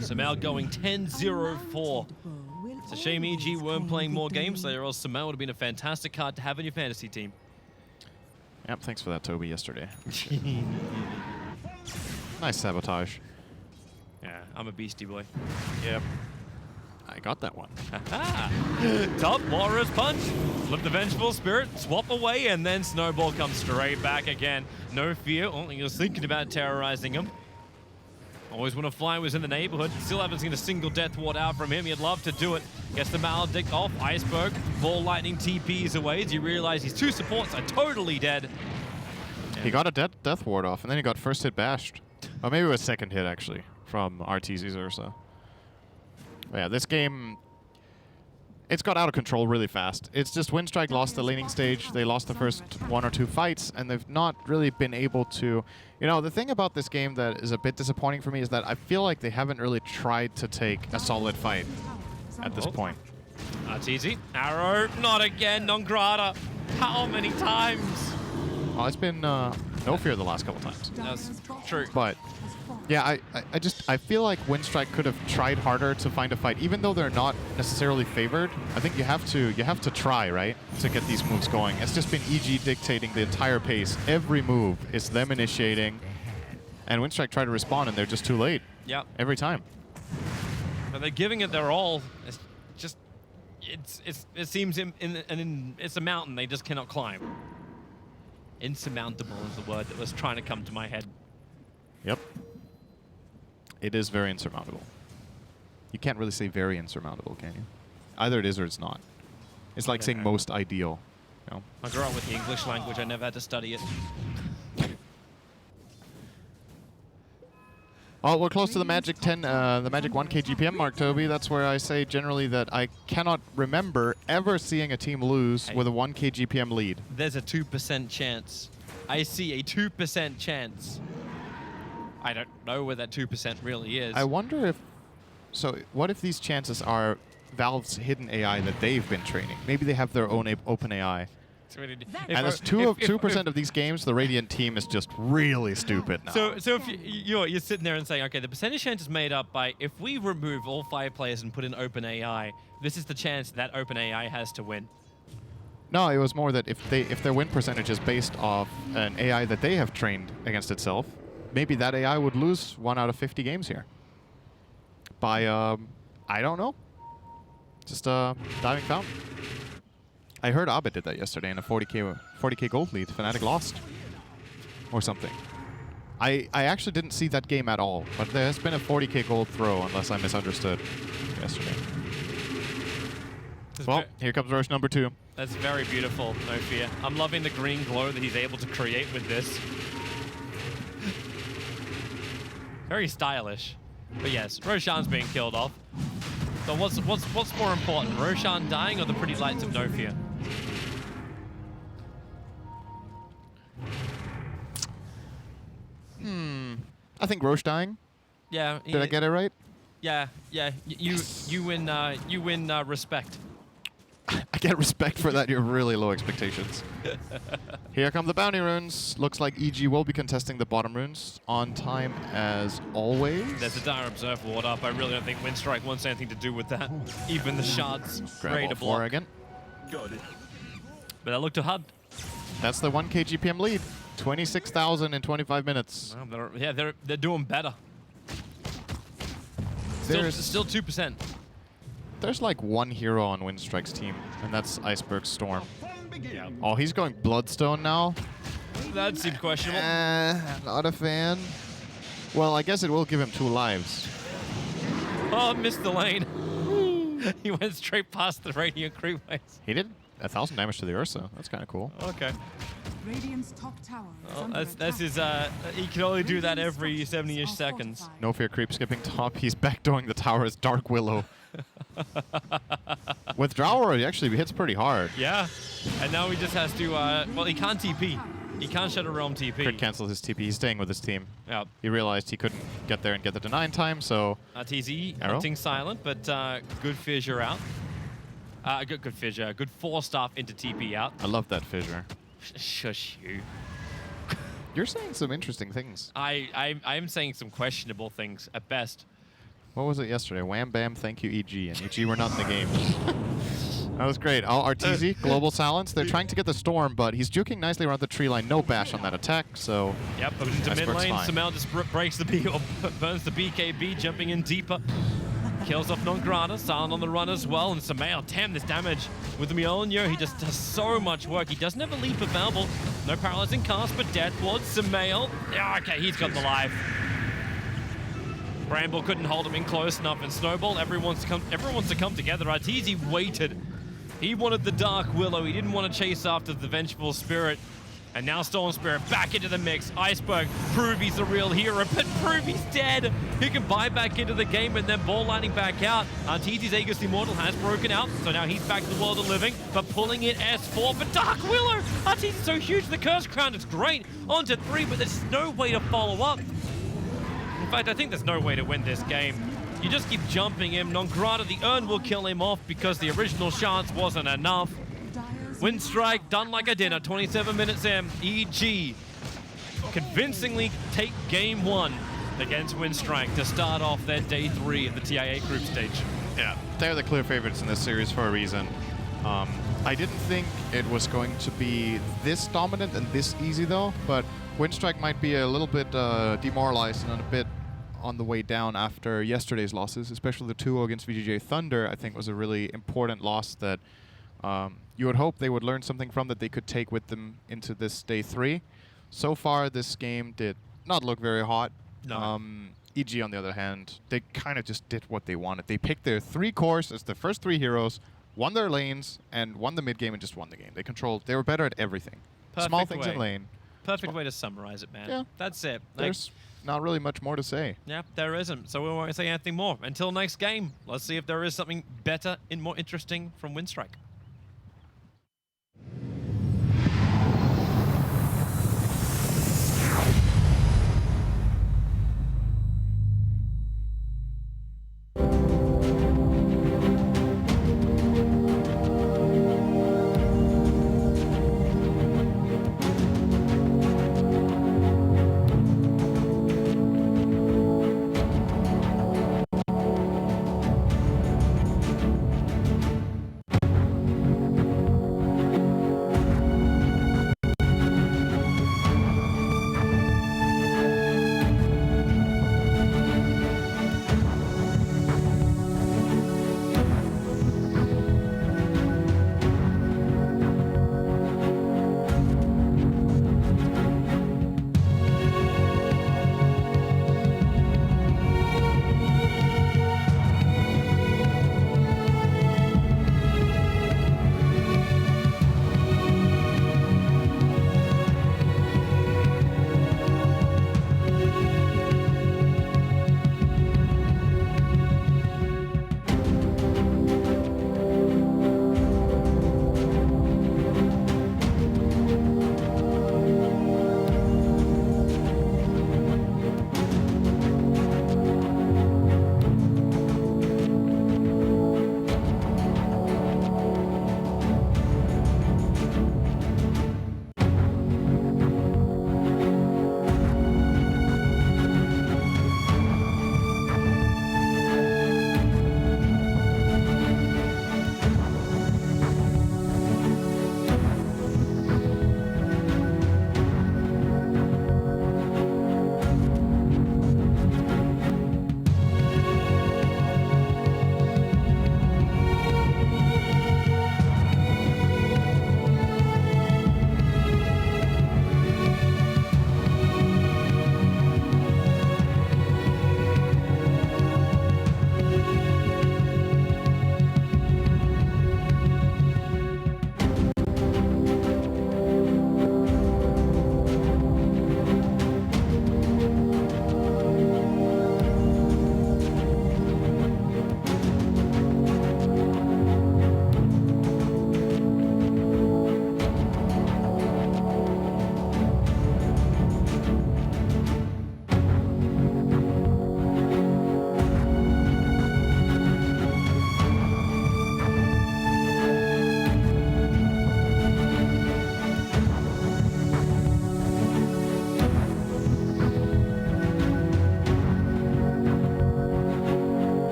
Samel going 10-0-4. It's a shame EG weren't playing more games there, or else Samel would have been a fantastic card to have in your fantasy team. Yep, thanks for that, Toby, yesterday. Nice sabotage. Yeah, I'm a beastie boy. Yep. I got that one. Top Warrior's Punch. Flip the Vengeful Spirit, swap away, and then Snowball comes straight back again. No fear. Only he was thinking about terrorizing him. Always when a Fly was in the neighborhood. Still haven't seen a single Death Ward out from him. He'd love to do it. Gets the Maledict off. Iceberg. Ball Lightning TPs away. As you realize his two supports are totally dead. He got a Death Ward off, and then he got first hit bashed. Or maybe it was second hit, actually, from Arteezy's Ursa. But yeah, this game, it's got out of control really fast. It's just Winstrike lost the laning stage. They lost the first 1 or 2 fights, and they've not really been able to... You know, the thing about this game that is a bit disappointing for me is that I feel like they haven't really tried to take a solid fight at this point. Arteezy. Arrow. Not again. Non grata. How many times? Well, it's been no fear the last couple times. That's true. But yeah, I feel like Winstrike could have tried harder to find a fight, even though they're not necessarily favored. I think you have to try, right, to get these moves going. It's just been EG dictating the entire pace. Every move is them initiating, and Winstrike tried to respond, and they're just too late. Yep. Every time. But they're giving it their all. It's just, it seems it's a mountain they just cannot climb. Insurmountable is the word that was trying to come to my head. Yep. It is very insurmountable. You can't really say very insurmountable, can you? Either it is or it's not. It's like saying most ideal. You know? I grew up with the English language. I never had to study it. Oh, we're close to the magic 10, the magic 1K GPM mark, Toby. That's where I say generally that I cannot remember ever seeing a team lose with a 1K GPM lead. There's a 2% chance. I see a 2% chance. I don't know where that 2% really is. I wonder if... So, what if these chances are Valve's hidden AI that they've been training? Maybe they have their own open AI. And as 2% of these games, the Radiant team is just really stupid now. So if you're sitting there and saying, okay, the percentage chance is made up by if we remove all 5 players and put in open AI, this is the chance that open AI has to win. No, it was more that if their win percentage is based off an AI that they have trained against itself, maybe that AI would lose 1 out of 50 games here. By, I don't know. Just diving fountain. I heard Abed did that yesterday in a 40k gold lead. Fnatic lost. Or something. I actually didn't see that game at all, but there has been a 40k gold throw, unless I misunderstood yesterday. Well, here comes Roche number 2. That's very beautiful, no fear. I'm loving the green glow that he's able to create with this. Very stylish. But yes, Roshan's being killed off. So what's more important, Roshan dying or the pretty lights of no fear? I think Roche dying. Yeah. Did I get it right? Yeah. You win respect. I get respect for that. You have really low expectations. Here come the bounty runes. Looks like EG will be contesting the bottom runes on time as always. There's a Dire Observe ward up. I really don't think Winstrike wants anything to do with that. Even the shards ready to block. Again. Got it. But that looked to HUD. That's the 1K GPM lead. 26,000 in 25 minutes. Well, they're doing better. Still 2%. There's like one hero on Winstrike's team, and that's Iceberg Storm. Yeah. Oh, he's going Bloodstone now. That seemed questionable. Not a fan. Well, I guess it will give him 2 lives. Oh, missed the lane. He went straight past the Radiant Creepways. He did 1,000 damage to the Ursa. That's kind of cool. Okay. Radiant's top tower is Well, under that's attack. his, he can only do that every 70-ish seconds. No fear creep skipping top. He's backdooring the tower as Dark Willow. With Drower, he actually hits pretty hard. Yeah. And now he just has to, well, he can't TP. He can't Shadow Realm TP. Could cancel his TP. He's staying with his team. Yeah. He realized he couldn't get there and get the deny in time, so... TZ Arrow? hunting silent, but good fissure out. Good fissure. Good force staff into TP out. I love that fissure. Shush you. You're saying some interesting things. I'm saying some questionable things at best. What was it yesterday? Wham bam, thank you EG, and EG were not in the game. That was great. Oh, RTZ, global silence. They're trying to get the storm, but he's juking nicely around the tree line. No bash on that attack, so... Yep, but into mid Iceberg's lane, fine. Samel just breaks the B or burns the BKB, jumping in deeper. Kills off Non-Grata, Silent on the run as well, and Samel, damn this damage. With Mjolnir, he just does so much work. He doesn't have a leap available. No paralyzing cast, but Death Ward, Samel. Yeah, okay, he's got the life. Bramble couldn't hold him in close enough, and Snowball, everyone wants to come together. Arteezy waited. He wanted the Dark Willow. He didn't want to chase after the Vengeful Spirit. And now Storm Spirit back into the mix. Iceberg, prove he's the real hero, but prove he's dead. He can buy back into the game and then ball lining back out. Arteezy's Aegis Immortal has broken out, so now he's back to the world of living, but pulling in S4 for Dark Willow. Arteezy's so huge, the Curse Crown is great. On to 3, but there's no way to follow up. In fact, I think there's no way to win this game. You just keep jumping him. Non-Grata, the urn will kill him off because the original chance wasn't enough. Winstrike done like a dinner, 27 minutes in. EG convincingly take game 1 against Winstrike to start off their day 3 of the TIA group stage. Yeah, they're the clear favorites in this series for a reason. I didn't think it was going to be this dominant and this easy though, but Winstrike might be a little bit demoralized and a bit on the way down after yesterday's losses, especially the 2-0 against VGJ Thunder. I think was a really important loss that you would hope they would learn something from, that they could take with them into this day 3. So far, this game did not look very hot. No. EG, on the other hand, they kind of just did what they wanted. They picked their 3 cores as the first 3 heroes, won their lanes, and won the mid game and just won the game. They controlled. They were better at everything. Small things in lane. Perfect way to summarize it, man. Yeah. That's it. There's not really much more to say. Yeah, there isn't. So we won't say anything more. Until next game, let's see if there is something better and more interesting from Winstrike.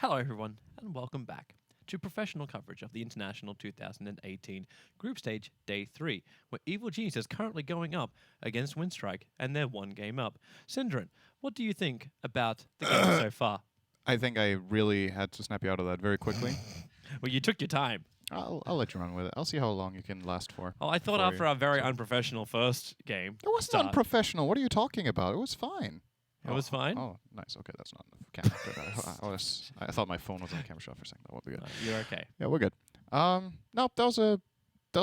Hello, everyone, and welcome back to professional coverage of the International 2018 Group Stage Day 3, where Evil Genius is currently going up against Winstrike, and they're one game up. Syndrin, what do you think about the game so far? I think I really had to snap you out of that very quickly. Well, you took your time. I'll let you run with it. I'll see how long you can last for. Oh, I thought before after you- our very unprofessional first game, It wasn't start, unprofessional. What are you talking about? It was fine. It was fine? Oh, nice. Okay, that's not enough camera. I thought my phone was on the camera shot for a second. That won't be good. You're okay. Yeah, we're good. No, that was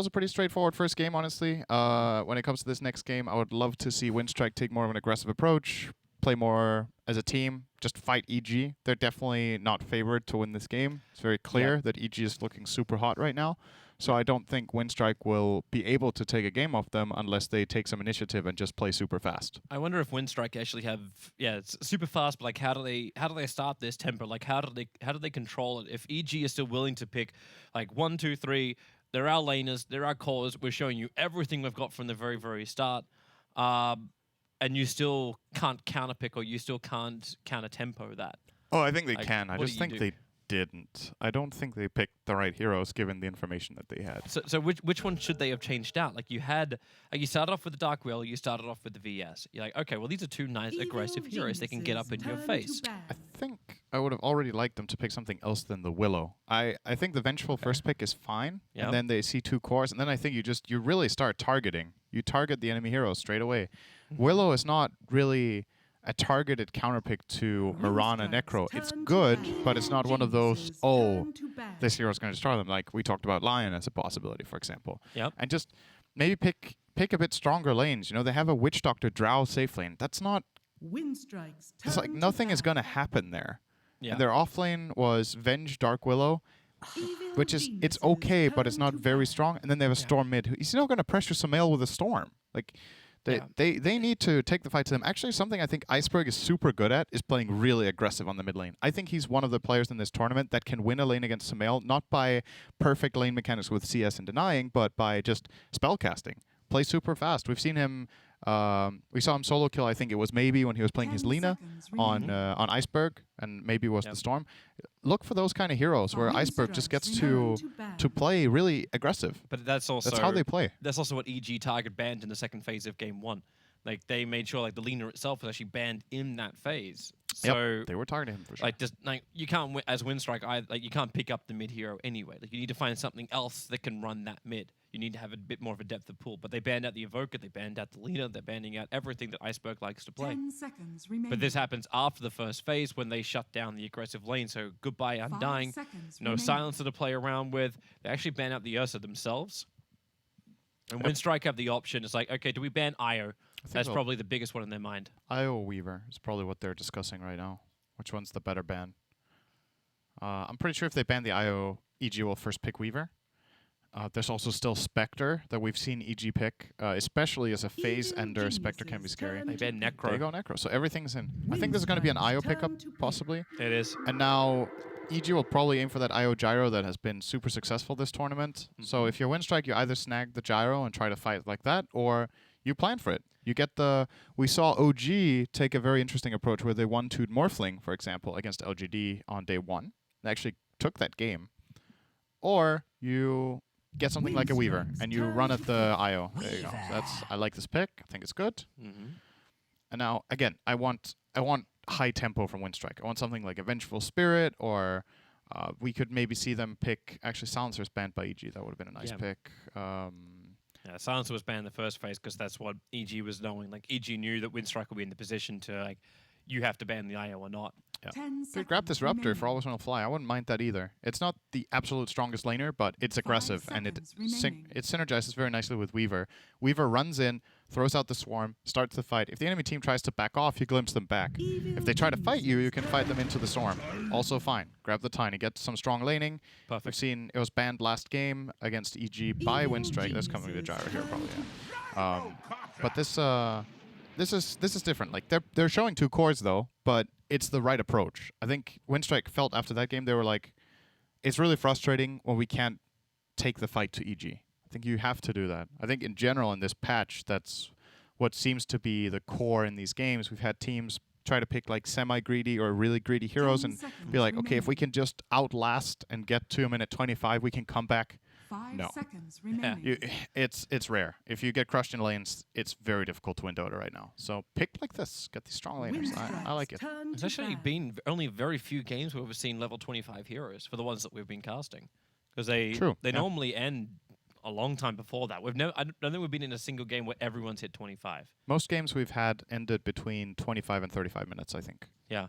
a pretty straightforward first game, honestly. When it comes to this next game, I would love to see Winstrike take more of an aggressive approach, play more as a team, just fight EG. They're definitely not favored to win this game. It's very clear that EG is looking super hot right now. So I don't think Winstrike will be able to take a game off them unless they take some initiative and just play super fast. I wonder if Winstrike actually have it's super fast, but like how do they start this tempo? Like how do they control it? If EG is still willing to pick like 1, 2, 3, they're our laners, they're our cores, we're showing you everything we've got from the very, very start. And you still can't counterpick or you still can't counter tempo that. Oh, I think they Like, can. I what just do you think do? they didn't. I don't think they picked the right heroes given the information that they had. So which one should they have changed out? Like you started off with the Dark Will, you started off with the VS. You're like, okay, well these are two nice aggressive heroes. They can get up in your face. I think I would have already liked them to pick something else than the Willow. I think the Vengeful first pick is fine, Yep. and then they see 2 cores, and then I think you really start targeting. You target the enemy heroes straight away. Willow is not really a targeted counterpick to Mirana Necro. It's good, but it's not one of those, this hero's going to destroy them. Like we talked about Lion as a possibility, for example. Yep. And just maybe pick a bit stronger lanes. You know, they have a Witch Doctor Drow safe lane. That's not... It's like nothing is going to happen there. Yeah. And their off lane was Venge Dark Willow, which is, it's okay, but it's not very strong. And then they have a Storm mid. He's not going to pressure Sumail with a Storm. Like, they need to take the fight to them. Actually, something I think Iceberg is super good at is playing really aggressive on the mid lane. I think he's one of the players in this tournament that can win a lane against Sumail, not by perfect lane mechanics with CS and denying, but by just spell casting. Play super fast. We've seen him... we saw him solo kill, I think it was maybe when he was playing his Lina on Iceberg, and maybe was the Storm. Look for those kind of heroes where Iceberg just gets to play really aggressive. But that's how they play. That's also what EG Target banned in the second phase of Game 1. Like, they made sure, like, the Lina itself was actually banned in that phase. So, they were targeting him for sure. like, just, like, you can't, as Winstrike, you can't pick up the mid hero anyway. Like, you need to find something else that can run that mid. You need to have a bit more of a depth of pool. But they banned out the Evoker, they banned out the Lina, they're banning out everything that Iceberg likes to play. 10 seconds remaining. But this happens after the first phase when they shut down the aggressive lane. So goodbye Undying. 5 seconds No remaining. Silencer to play around with. They actually ban out the Ursa themselves. And Winstrike have the option. It's like, okay, do we ban Io? That's they'll- probably the biggest one in their mind. IO Weaver is probably what they're discussing right now. Which one's the better ban? I'm pretty sure if they ban the IO, EG will first pick Weaver. There's also still Spectre that we've seen EG pick, especially as a phase ender. Spectre can be scary. They ban There you Necro. go, Necro. So everything's in. I think this is going to be an IO pickup, possibly. It is. And now EG will probably aim for that IO Gyro that has been super successful this tournament. So if you're Winstrike, you either snag the Gyro and try to fight like that, or you plan for it. You get the... We saw OG take a very interesting approach where they 1-2'd Morphling, for example, against LGD on day 1. They actually took that game. Or you get something like a Weaver, and you run at the IO. There you go. So I like this pick. I think it's good. And now, again, I want high tempo from Winstrike. I want something like a Vengeful Spirit, or we could maybe see them pick... Actually, Silencer's banned by EG. That would have been a nice pick. Yeah, Silencer was banned in the first phase because that's what EG was knowing. Like, EG knew that Winstrike would be in the position to, like, you have to ban the IO or not. Yeah. 10 Dude, grab this seconds Raptor for remaining. always on a fly. I wouldn't mind that either. It's not the absolute strongest laner, but it's aggressive, and it remaining. it synergizes very nicely with Weaver. Weaver runs in, throws out the swarm, starts the fight. If the enemy team tries to back off, you glimpse them back. If they try to fight you, you can fight them into the storm. Also fine. Grab the Tiny, get some strong laning. We've Perfect. seen it was banned last game against EG by Winstrike. That's coming to Gyro here probably. Yeah. But this is different. Like they're showing 2 cores though, but it's the right approach. I think Winstrike felt after that game they were like, it's really frustrating when we can't take the fight to EG. I think you have to do that. I think in general in this patch, that's what seems to be the core in these games. We've had teams try to pick like semi-greedy or really greedy heroes and be like, okay, if we can just outlast and get to a minute 25, we can come back. 5 No. seconds remaining. It's rare. If you get crushed in lanes, it's very difficult to win Dota right now. So pick like this. Get these strong laners. I like it. There's actually been only very few games where we've seen level 25 heroes for the ones that we've been casting. Because they normally end a long time before that. I don't think we've been in a single game where everyone's hit 25. Most games we've had ended between 25 and 35 minutes, I think. Yeah.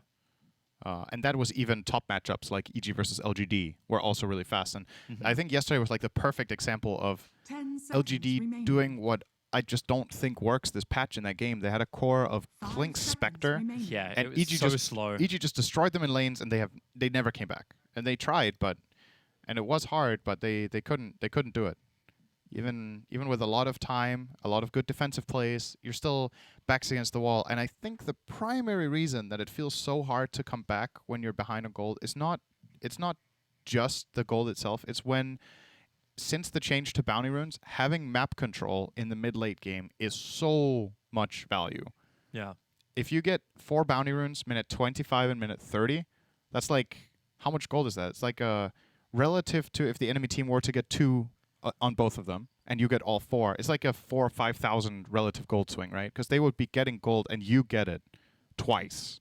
And that was even top matchups like EG versus LGD were also really fast. And I think yesterday was like the perfect example of 10 seconds LGD remaining. doing what I just don't think works this patch in that game. They had a core of 5 Klink seconds Spectre, remaining. Yeah, and it was EG so just slow. EG just destroyed them in lanes, and they never came back. And they tried, and it was hard, but they couldn't do it. Even with a lot of time, a lot of good defensive plays, you're still backs against the wall. And I think the primary reason that it feels so hard to come back when you're behind on gold is not just the gold itself. It's when, since the change to bounty runes, having map control in the mid-late game is so much value. Yeah. If you get 4 bounty runes, minute 25 and minute 30, that's like, how much gold is that? It's like relative to if the enemy team were to get 2 on both of them, and you get all 4. It's like a 4,000 or 5,000 relative gold swing, right? Because they would be getting gold, and you get it twice.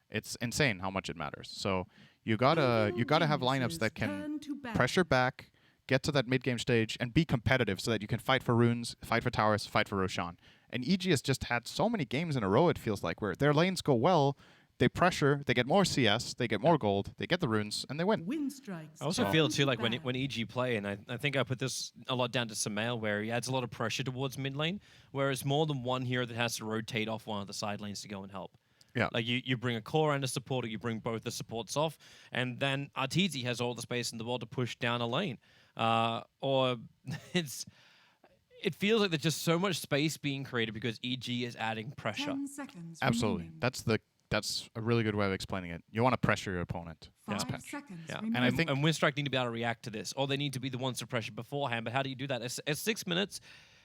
It's insane how much it matters. So you gotta have lineups that can pressure back, get to that mid game stage, and be competitive, so that you can fight for runes, fight for towers, fight for Roshan. And EG has just had so many games in a row. It feels like where their lanes go well. They pressure, they get more CS, they get more gold, they get the runes, and they win. Winstrikes. I also feel too like when EG play, and I think I put this a lot down to Samael, where he adds a lot of pressure towards mid lane, whereas more than one hero that has to rotate off one of the side lanes to go and help. Yeah. Like you bring a core and a support, or you bring both the supports off, and then Arteezy has all the space in the world to push down a lane. Or it feels like there's just so much space being created because EG is adding pressure. 10 seconds Absolutely. remaining. That's a really good way of explaining it. You want to pressure your opponent. 5 This patch. seconds Yeah, remaining. And I think- and Winstrike need to be able to react to this, or they need to be the ones to pressure beforehand. But how do you do that? It's 6 minutes.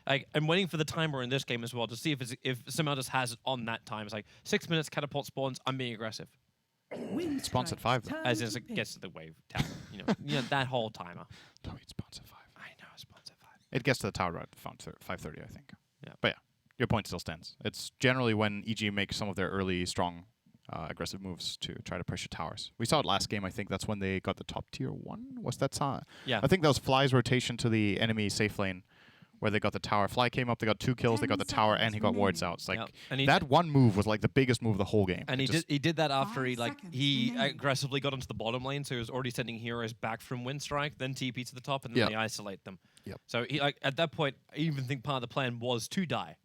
I'm waiting for the timer in this game as well to see if someone just has it on that time. It's like 6 minutes, catapult spawns. I'm being aggressive. Spawns at 5, though. As it gets to the wave tower, that whole timer. Don't eat spawns at 5. I know, spawns at 5. It gets to the tower at 5:30, I think. Yeah. But yeah, your point still stands. It's generally when EG makes some of their early strong aggressive moves to try to pressure towers. We saw it last game. I think that's when they got the top tier 1. Was that time? Yeah. I think that was Fly's rotation to the enemy safe lane, where they got the tower. Fly came up, they got 2 kills, they got the tower, and he got wards out. It's like Yep. And that one move was like the biggest move of the whole game. And It he did that after 5 he seconds he remaining. aggressively got into the bottom lane, so he was already sending heroes back from Winstrike, then TP to the top, and then Yep. they isolate them. Yep. So he, at that point, I even think part of the plan was to die.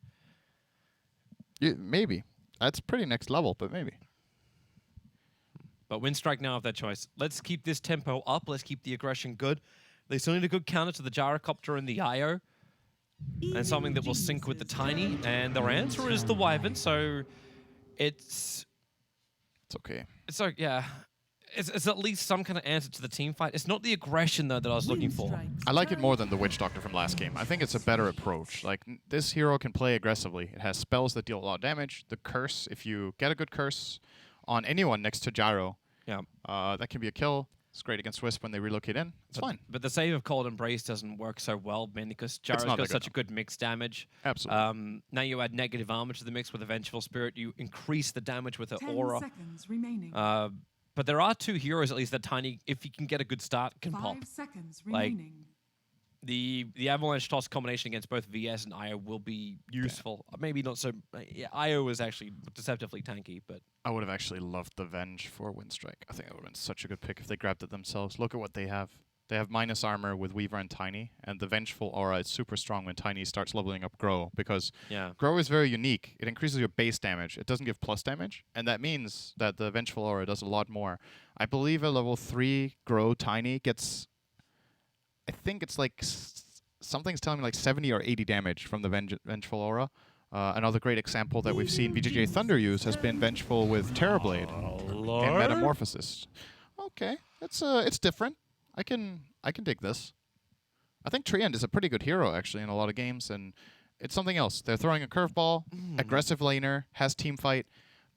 Yeah, maybe. That's pretty next level, but maybe. But Winstrike now have their choice. Let's keep this tempo up. Let's keep the aggression good. They still need a good counter to the Gyrocopter and the IO, and something that will sync with the Tiny. And their answer is the Wyvern. So it's okay. like, yeah, it's at least some kind of answer to the team fight. It's not the aggression though that I was looking for. I like it more than the Witch Doctor from last game. I think it's a better approach. Like, this hero can play aggressively. It has spells that deal a lot of damage. The curse, if you get a good curse on anyone next to Gyro, Yeah. that can be a kill. It's great against Wisp when they relocate in. It's fine. But the save of Cold Embrace doesn't work so well, mainly because Gyro's not got that such a good, good mix damage. Absolutely. Now you add negative armor to the mix with a Vengeful Spirit. You increase the damage with her 10 aura. seconds remaining. But there are 2 heroes, at least, that Tiny, if you can get a good start, can 5 pop. seconds Like, remaining. The Avalanche Toss combination against both VS and IO will be useful. Maybe not so... Yeah, IO is actually deceptively tanky, but... I would have actually loved the Venge for Winstrike. I think that would have been such a good pick if they grabbed it themselves. Look at what they have. They have minus armor with Weaver and Tiny, and the Vengeful aura is super strong when Tiny starts leveling up Grow, because Yeah. Grow is very unique. It increases your base damage. It doesn't give plus damage, and that means that the Vengeful aura does a lot more. I believe a level 3 Grow Tiny gets... I think it's like... Something's telling me like 70 or 80 damage from the Vengeful aura. Another great example that we've seen BJJ Thunder use has been Vengeful with Terrorblade and Metamorphosis. Okay, it's different. I can dig this. I think Treant is a pretty good hero actually in a lot of games, and it's something else. They're throwing a curveball, aggressive laner, has team fight.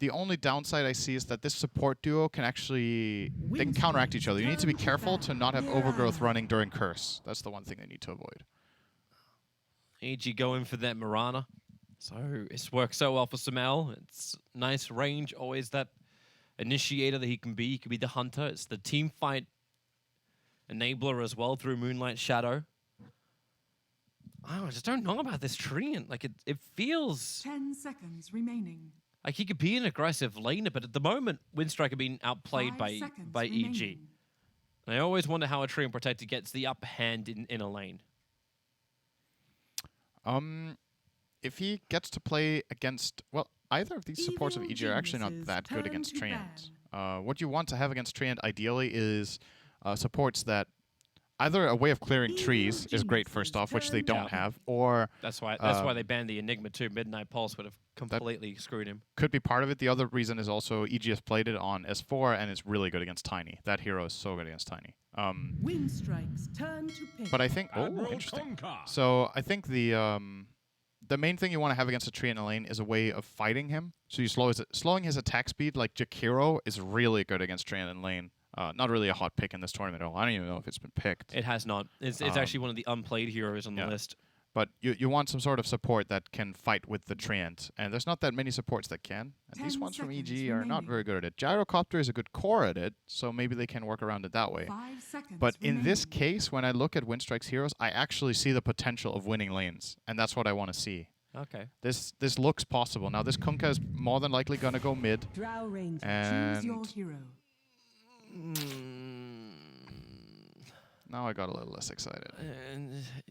The only downside I see is that this support duo can actually... They can counteract each other. You need to be careful to not have Overgrowth running during Curse. That's the one thing they need to avoid. EG going for that Mirana. So it's worked so well for Samel. It's nice range, always that initiator that he can be. He can be the hunter. It's the team fight enabler as well through Moonlight Shadow. I just don't know about this Treant. Like, it feels 10 seconds remaining. like he could be an aggressive laner, but at the moment, Winstrike are being outplayed 5 by seconds EG. remaining. And I always wonder how a Treant Protector gets the upper hand in a lane. If he gets to play against... Well, either of these supports of Evil EG are actually not geniuses that good turn against to Treant. What you want to have against Treant ideally is supports that... Either a way of clearing Evil trees is great first off, which they don't have, or... That's why they banned the Enigma too. Midnight Pulse would have completely screwed him. Could be part of it. The other reason is also EG has played it on S4 and it's really good against Tiny. That hero is so good against Tiny. Winstrike's turn to pick. But I think... Oh, Admiral interesting. Tonka. So I think the main thing you want to have against a tree in a lane is a way of fighting him. So you slowing his attack speed, like Jakiro, is really good against Treant in lane. Not really a hot pick in this tournament at all. I don't even know if it's been picked. It has not. It's actually one of the unplayed heroes on the list. But you want some sort of support that can fight with the Treant. And there's not that many supports that can. And these 10 ones from EG seconds are not remaining. very good at it. Gyrocopter is a good core at it, so maybe they can work around it that way. 5 seconds But in this remaining. case, when I look at Winstrike's heroes, I actually see the potential of winning lanes. And that's what I want to see. Okay. This looks possible. Now, this Kunkka is more than likely going to go mid. Drow Ranger, choose your And hero. now I got a little less excited.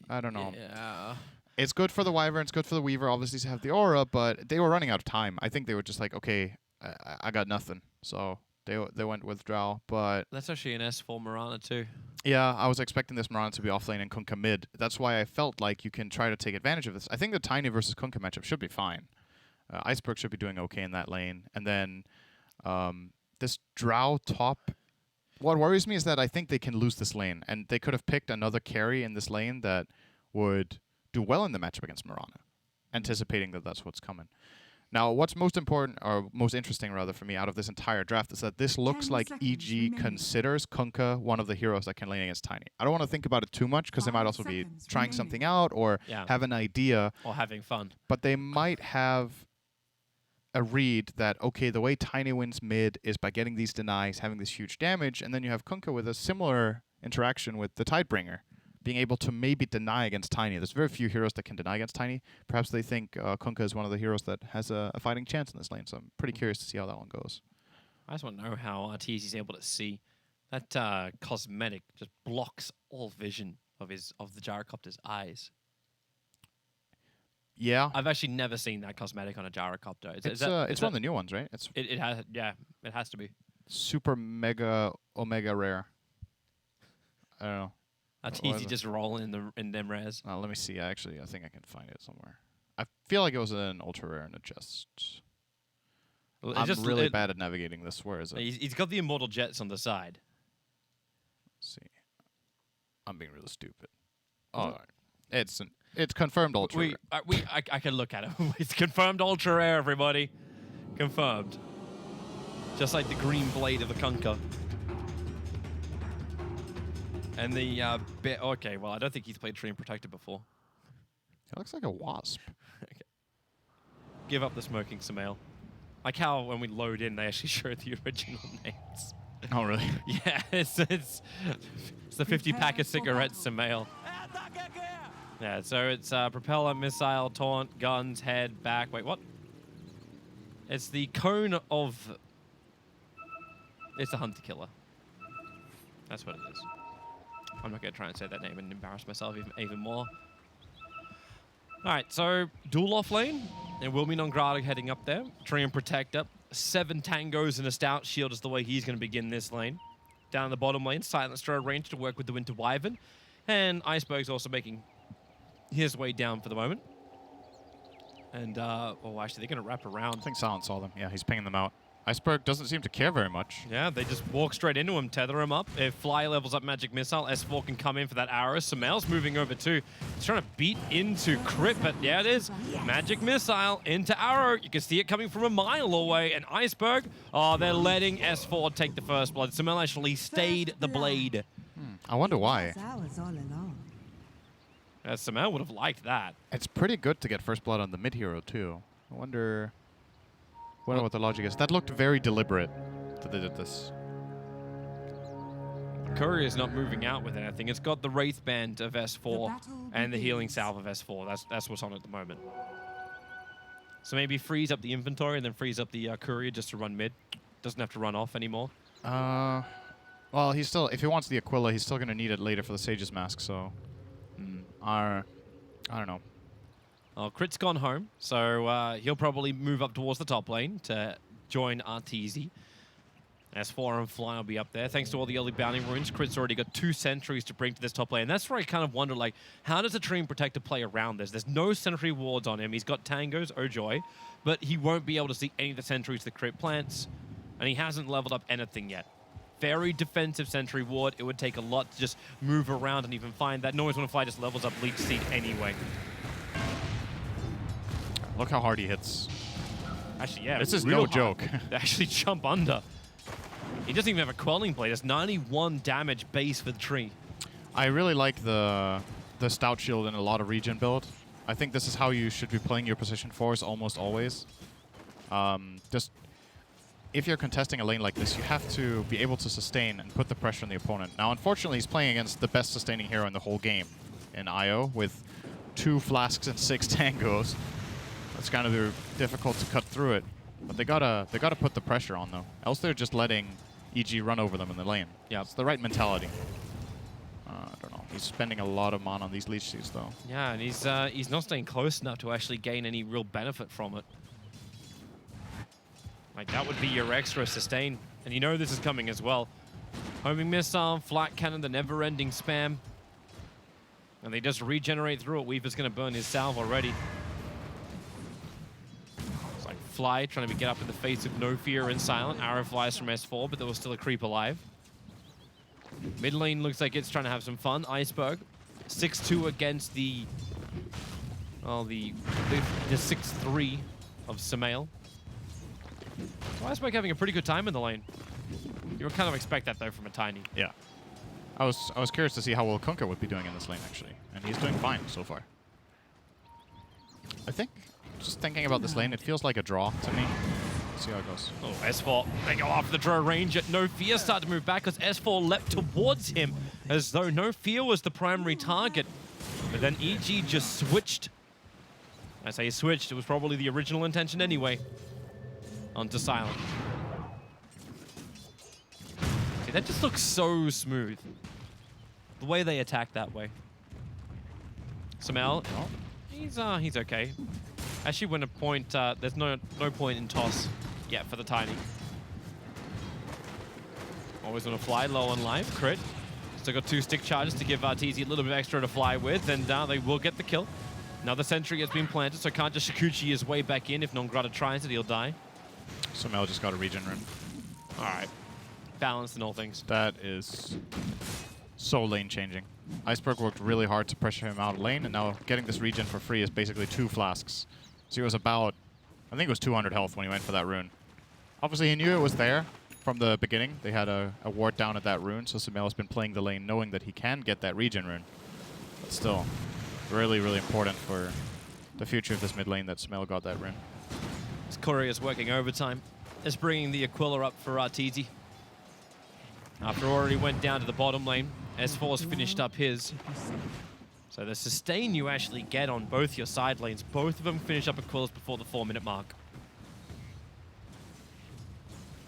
I don't know. Yeah. It's good for the Wyvern, it's good for the Weaver, obviously, to have the aura, but they were running out of time. I think they were just like, okay, I got nothing. So they went with Drow, but... That's actually an S4 Mirana too. Yeah, I was expecting this Mirana to be offlane and Kunkka mid. That's why I felt like you can try to take advantage of this. I think the Tiny versus Kunkka matchup should be fine. Iceberg should be doing okay in that lane. And then this Drow top... What worries me is that I think they can lose this lane, and they could have picked another carry in this lane that would do well in the matchup against Mirana, anticipating that that's what's coming. Now, what's most important, or most interesting rather for me out of this entire draft is that this looks 10 like seconds EG remaining. considers Kunkka one of the heroes that can lane against Tiny. I don't want to think about it too much because they might 5 also be seconds trying remaining. something out or Yeah. have an idea, Or having fun. but they might have a read that, okay, the way Tiny wins mid is by getting these denies, having this huge damage, and then you have Kunkka with a similar interaction with the Tidebringer, being able to maybe deny against Tiny. There's very few heroes that can deny against Tiny. Perhaps they think Kunkka is one of the heroes that has a fighting chance in this lane, so I'm pretty curious to see how that one goes. I just want to know how Arteezy is able to see. That cosmetic just blocks all vision of the gyrocopter's eyes. Yeah, I've actually never seen that cosmetic on a gyrocopter. it's one of the new ones, right? It's It has, yeah, it has to be. super mega omega rare. I don't know. Arteezy just rolling in them rares. Let me see. I think I can find it somewhere. I feel like it was an ultra rare and it just... Well, I'm really bad at navigating this. Where is it? He's got the immortal jets on the side. Let's see. I'm being really stupid. Oh, it's confirmed ultra rare. I can look at it. It's confirmed ultra rare, everybody. Confirmed. Just like the green blade of the Kunkka. And the okay, well, I don't think he's played Treant Protector before. It looks like a wasp. Okay. Give up the smoking, Samael. Like how when we load in, they actually show the original names. Oh, really? Yeah, it's the 50-pack of cigarettes, Samael. Yeah, so it's propeller, missile, taunt, guns, head, back. Wait, what? It's the cone of... It's the hunter killer. That's what it is. I'm not going to try and say that name and embarrass myself even more. Alright, so dual off lane. And Wilmy Nongrado heading up there. Treant Protector. 7 tangos and a stout shield is the way he's going to begin this lane. Down in the bottom lane, Silent Stroh range to work with the Winter Wyvern. And Iceberg's also making his way down for the moment. And, oh, actually, they're going to wrap around. I think Silent saw them. Yeah, he's pinging them out. Iceberg doesn't seem to care very much. Yeah, they just walk straight into him, tether him up. If Fly levels up Magic Missile, S4 can come in for that arrow. Sumail's moving over too. He's trying to beat into Crit, but yeah, it is. Magic Missile into arrow. You can see it coming from a mile away. And Iceberg, oh, they're letting S4 take the first blood. Sumail actually stayed the blade. I wonder why. Sumail would have liked that. It's pretty good to get first blood on the mid hero too. I wonder what the logic is. That looked very deliberate that they did this. Courier's not moving out with anything. It's got the Wraith Band of S4 and the Healing Salve of S4. That's what's on at the moment. So maybe freeze up the inventory and then freeze up the Courier just to run mid. Doesn't have to run off anymore. Well, he's still, if he wants the Aquila, he's still going to need it later for the Sage's Mask, so... I don't know. Well, Crit's gone home, so he'll probably move up towards the top lane to join Arteezy. S4 and Fly will be up there. Thanks to all the early bounty runes, Crit's already got 2 sentries to bring to this top lane. And that's where I kind of wonder, like, how does a Treant Protector play around this? There's no sentry wards on him. He's got Tangos, oh joy, but he won't be able to see any of the sentries the Crit plants, and he hasn't leveled up anything yet. Very defensive sentry ward. It would take a lot to just move around and even find that. Noise when Fly just levels up Leech Seed anyway. Look how hard he hits. Actually, yeah. This is real no hard. joke. They actually jump under. He doesn't even have a Quelling Blade. It's 91 damage base for the tree. I really like the Stout Shield in a lot of regen build. I think this is how you should be playing your position fours almost always. Just if you're contesting a lane like this, you have to be able to sustain and put the pressure on the opponent. Now, unfortunately, he's playing against the best sustaining hero in the whole game in IO with 2 flasks and 6 tangos. It's kind of difficult to cut through it, but they gotta put the pressure on though. Else they're just letting EG run over them in the lane. Yeah, it's the right mentality. I don't know. He's spending a lot of mana on these leech seeds though. Yeah, and he's not staying close enough to actually gain any real benefit from it. Like, that would be your extra sustain. And you know this is coming as well. Homing Missile, Flat Cannon, the never-ending spam. And they just regenerate through it. Weaver's going to burn his salve already. It's like Fly trying to get up in the face of No Fear and Silent. Arrow flies from S4, but there was still a creep alive. Mid lane looks like it's trying to have some fun. Iceberg, 6-2 against the 6-3 of Sumail. Iceberg having a pretty good time in the lane. You would kind of expect that though from a Tiny. Yeah. I was curious to see how well Kunkka would be doing in this lane actually, and he's doing fine so far. I think, just thinking about this lane, it feels like a draw to me. Let's see how it goes. Oh, S4, they go after the draw range at No Fear, start to move back as S4 leapt towards him as though No Fear was the primary target. But then EG just switched. I say switched, it was probably the original intention anyway. Onto Silent. See, that just looks so smooth. The way they attack that way. Sumail, he's okay. Actually, when a point, there's no point in toss yet for the Tiny. Always want to fly low on life. Crit. Still got 2 stick charges to give Arteezy a little bit extra to fly with, and they will get the kill. Another sentry has been planted, so can't just Shikuchi his way back in. If Nongrata tries it, he'll die. Sumail just got a regen rune. All right. Balanced in all things. That is so lane changing. Iceberg worked really hard to pressure him out of lane, and now getting this regen for free is basically 2 flasks. So he was about, I think it was 200 health when he went for that rune. Obviously he knew it was there from the beginning. They had a ward down at that rune, so Sumail has been playing the lane knowing that he can get that regen rune. But still, really, really important for the future of this mid lane that Sumail got that rune. As Courier is working overtime, is bringing the Aquila up for Arteezy. After already went down to the bottom lane, S4's finished up his. So the sustain you actually get on both your side lanes, both of them finish up Aquilas before the 4-minute mark.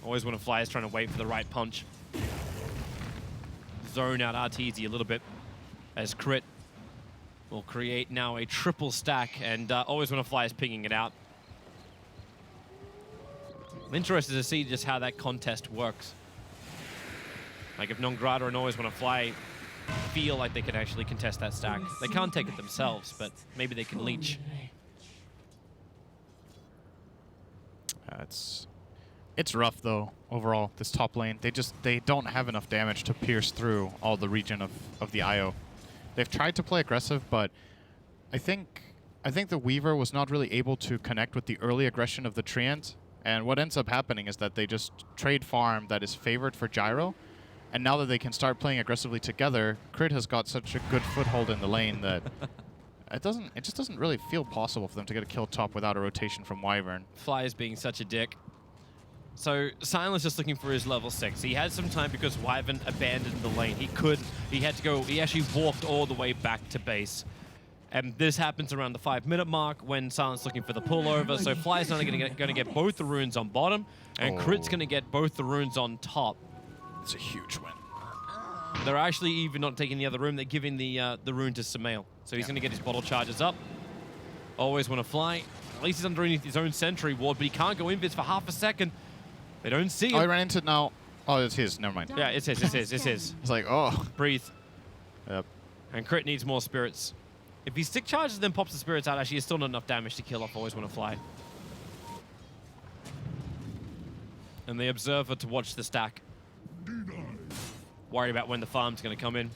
Always when a Fly is trying to wait for the right punch. Zone out Arteezy a little bit as Crit will create now a triple stack, and always when a Fly is pinging it out. I'm interested to see just how that contest works. Like if Nongrata and Always Wanna Fly feel like they can actually contest that stack. They can't take it themselves, but maybe they can leech. It's It's rough though overall. This top lane, they don't have enough damage to pierce through all the region of the IO. They've tried to play aggressive, but I think the Weaver was not really able to connect with the early aggression of the Treant. And what ends up happening is that they just trade farm that is favored for Gyro. And now that they can start playing aggressively together, Crit has got such a good foothold in the lane that it just doesn't really feel possible for them to get a kill top without a rotation from Wyvern. Fly is being such a dick. So Silent's just looking for his level 6. He had some time because Wyvern abandoned the lane. He actually walked all the way back to base. And this happens around the 5-minute mark when Silent's looking for the pullover. So Fly's not going to get both the runes on bottom, and Crit's going to get both the runes on top. It's a huge win. They're actually even not taking the other rune. They're giving the rune to Sumail. So he's going to get his bottle charges up. Always want to fly. At least he's underneath his own sentry ward, but he can't go invis for half a second. They don't see him. Oh, he ran into it now. Oh, it's his. Never mind. Yeah, it's his. It's like, oh. Breathe. Yep. And Crit needs more spirits. If he stick charges then pops the spirits out, actually, it's still not enough damage to kill off Always Want to Fly. And the Observer to watch the stack. Worried about when the farm's going to come in.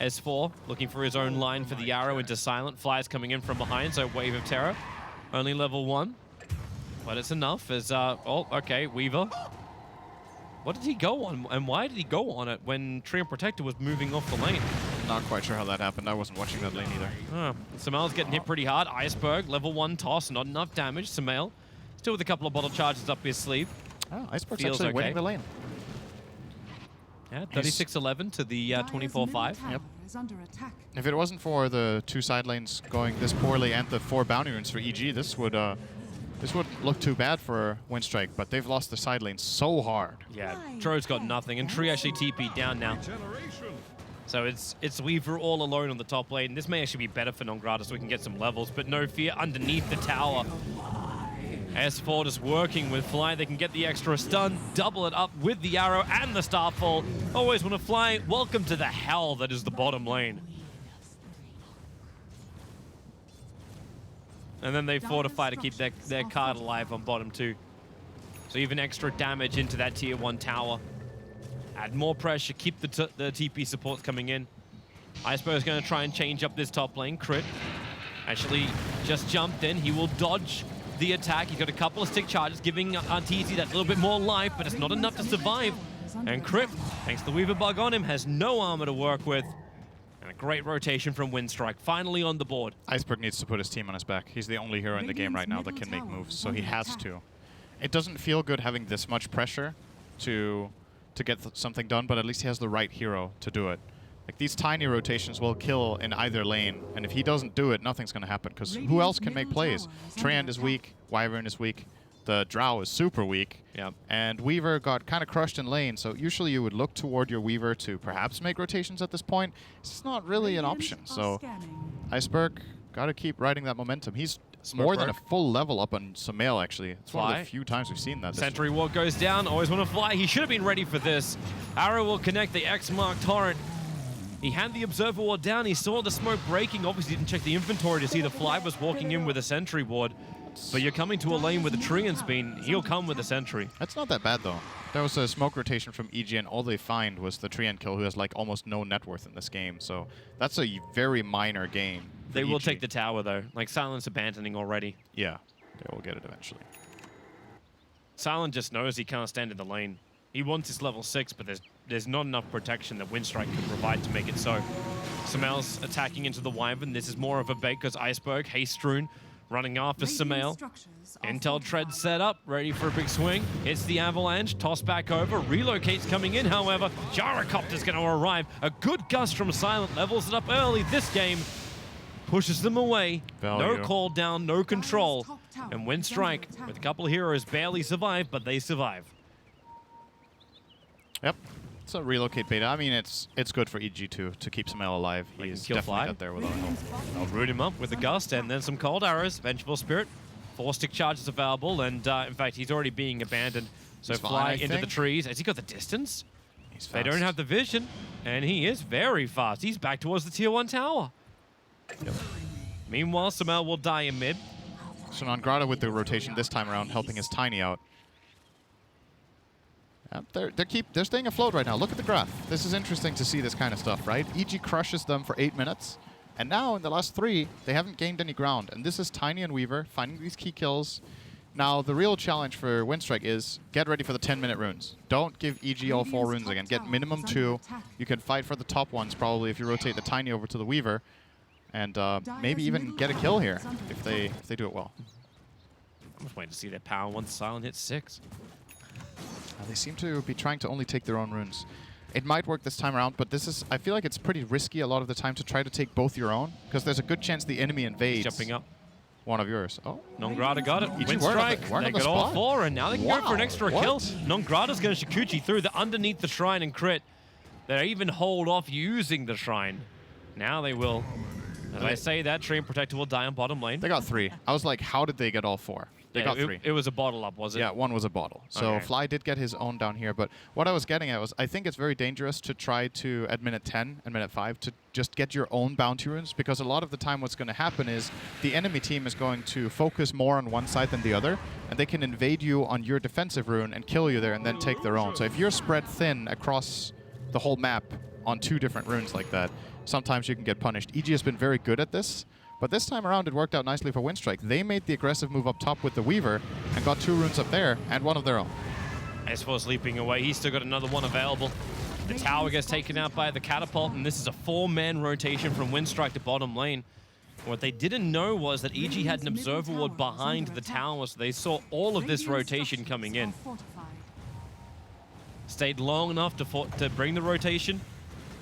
S4 looking for his own line for the arrow into Silent. Fly's coming in from behind, so Wave of Terror. Only level 1. But it's enough as, oh, okay, Weaver. What did he go on, and why did he go on it when Treant Protector was moving off the lane? Not quite sure how that happened. I wasn't watching that lane either. Sumail's getting hit pretty hard. Iceberg, level 1 toss, not enough damage. Sumail, still with a couple of bottle charges up his sleeve. Oh, Iceberg's Feels actually okay. winning the lane. Yeah, 36-11 to the 24-5. Yep. Is under attack. If it wasn't for the 2 side lanes going this poorly and the 4 bounty runes for EG, this wouldn't look too bad for Winstrike, but they've lost the side lane so hard. Yeah, Dro's got nothing, and Tree actually TP'd down now. So it's Weaver all alone on the top lane. This may actually be better for Nongrata so we can get some levels, but no fear underneath the tower. S4 just working with Fly. They can get the extra stun, double it up with the arrow and the Starfall. Always Want to Fly. Welcome to the hell that is the bottom lane. And then they fortify to keep their card alive on bottom too. So even extra damage into that tier 1 tower. Add more pressure, keep the TP supports coming in. Iceberg's going to try and change up this top lane. Crit actually just jumped in. He will dodge the attack. He's got a couple of stick charges, giving TZ that little bit more life, but it's not enough to survive. And Crit, thanks to the Weaver bug on him, has no armor to work with. And a great rotation from Winstrike, finally on the board. Iceberg needs to put his team on his back. He's the only hero in the game right now that can make moves, so he has to. It doesn't feel good having this much pressure to get something done, but at least he has the right hero to do it. Like, these tiny rotations will kill in either lane, and if he doesn't do it, nothing's going to happen, because who else can make plays? Treant is weak, Wyvern is weak, the Drow is super weak, and Weaver got kind of crushed in lane, so usually you would look toward your Weaver to perhaps make rotations at this point. It's not really an option, so Iceberg got to keep riding that momentum. He's more than a full level up on Sumail, actually. It's one of the few times we've seen that. Sentry Ward goes down, Always Want to Fly. He should have been ready for this. Arrow will connect the X-Mark Torrent. He had the Observer Ward down. He saw the smoke breaking. Obviously didn't check the inventory to see the Fly was walking in with a Sentry Ward. But you're coming to a lane with a Treant's been. He'll come with a Sentry. That's not that bad, though. There was a smoke rotation from EG, and all they find was the Treant kill, who has like almost no net worth in this game. So that's a very minor gain. They will take the tower, though. Like, Silent's abandoning already. Yeah, they will get it eventually. Silent just knows he can't stand in the lane. He wants his level 6, but there's not enough protection that Winstrike can provide to make it so. Sumail's attacking into the Wyvern. This is more of a bait because Iceberg, Haste Rune, running after Sumail. Intel Tread set up, ready for a big swing. Hits the avalanche, toss back over, relocates coming in, however. Gyrocopter's going to arrive. A good gust from Silent, levels it up early this game. Pushes them away. No call down, no control. And Winstrike, with a couple of heroes, barely survive, but they survive. Yep. It's a relocate beta. I mean, it's good for EG2 to keep Sumail alive. He's definitely out there without help. I'll root him up with a gust and then some cold arrows. Vengeful Spirit. 4 stick charges available, and in fact, he's already being abandoned. So Fly into the trees. Has he got the distance? He's fast. They don't have the vision, and he is very fast. He's back towards the tier 1 tower. Yep. Meanwhile, Sumail will die in mid. So Nongrata with the rotation this time around, helping his Tiny out. They're staying afloat right now. Look at the graph. This is interesting to see this kind of stuff, right? EG crushes them for 8 minutes, and now in the last 3, they haven't gained any ground. And this is Tiny and Weaver finding these key kills. Now the real challenge for Winstrike is get ready for the 10-minute runes. Don't give EG all 4 runes again. Get minimum 2. You can fight for the top ones probably if you rotate the Tiny over to the Weaver, and maybe even get a kill here if they do it well. I'm just waiting to see their power once Silent hits 6. They seem to be trying to only take their own runes. It might work this time around, but I feel like it's pretty risky a lot of the time to try to take both your own, because there's a good chance the enemy invades. Jumping up. One of yours. Oh. Nongrata got it. EG Winstrike. They got all spot. 4, and now they can go for an extra What? kill. Nongrata's going to Shikuchi through the underneath the shrine and crit. They even hold off using the shrine. Now they will. As I say that, Tree and Protector will die on bottom lane. They got 3. I was like, how did they get all 4? They got 3. It was a bottle up, was it? Yeah, 1 was a bottle. So Okay. Fly did get his own down here, but what I was getting at was I think it's very dangerous to try to, at minute 10 and minute 5, to just get your own bounty runes, because a lot of the time what's going to happen is the enemy team is going to focus more on one side than the other, and they can invade you on your defensive rune and kill you there and then take their own. So if you're spread thin across the whole map on 2 different runes like that, sometimes you can get punished. EG has been very good at this. But this time around, it worked out nicely for Winstrike. They made the aggressive move up top with the Weaver and got 2 runes up there and 1 of their own. S4 leaping away. He's still got another one available. The tower gets taken out by the catapult, and this is a 4-man rotation from Winstrike to bottom lane. What they didn't know was that EG had an observer ward behind the tower, so they saw all of this rotation coming in. Stayed long enough to bring the rotation,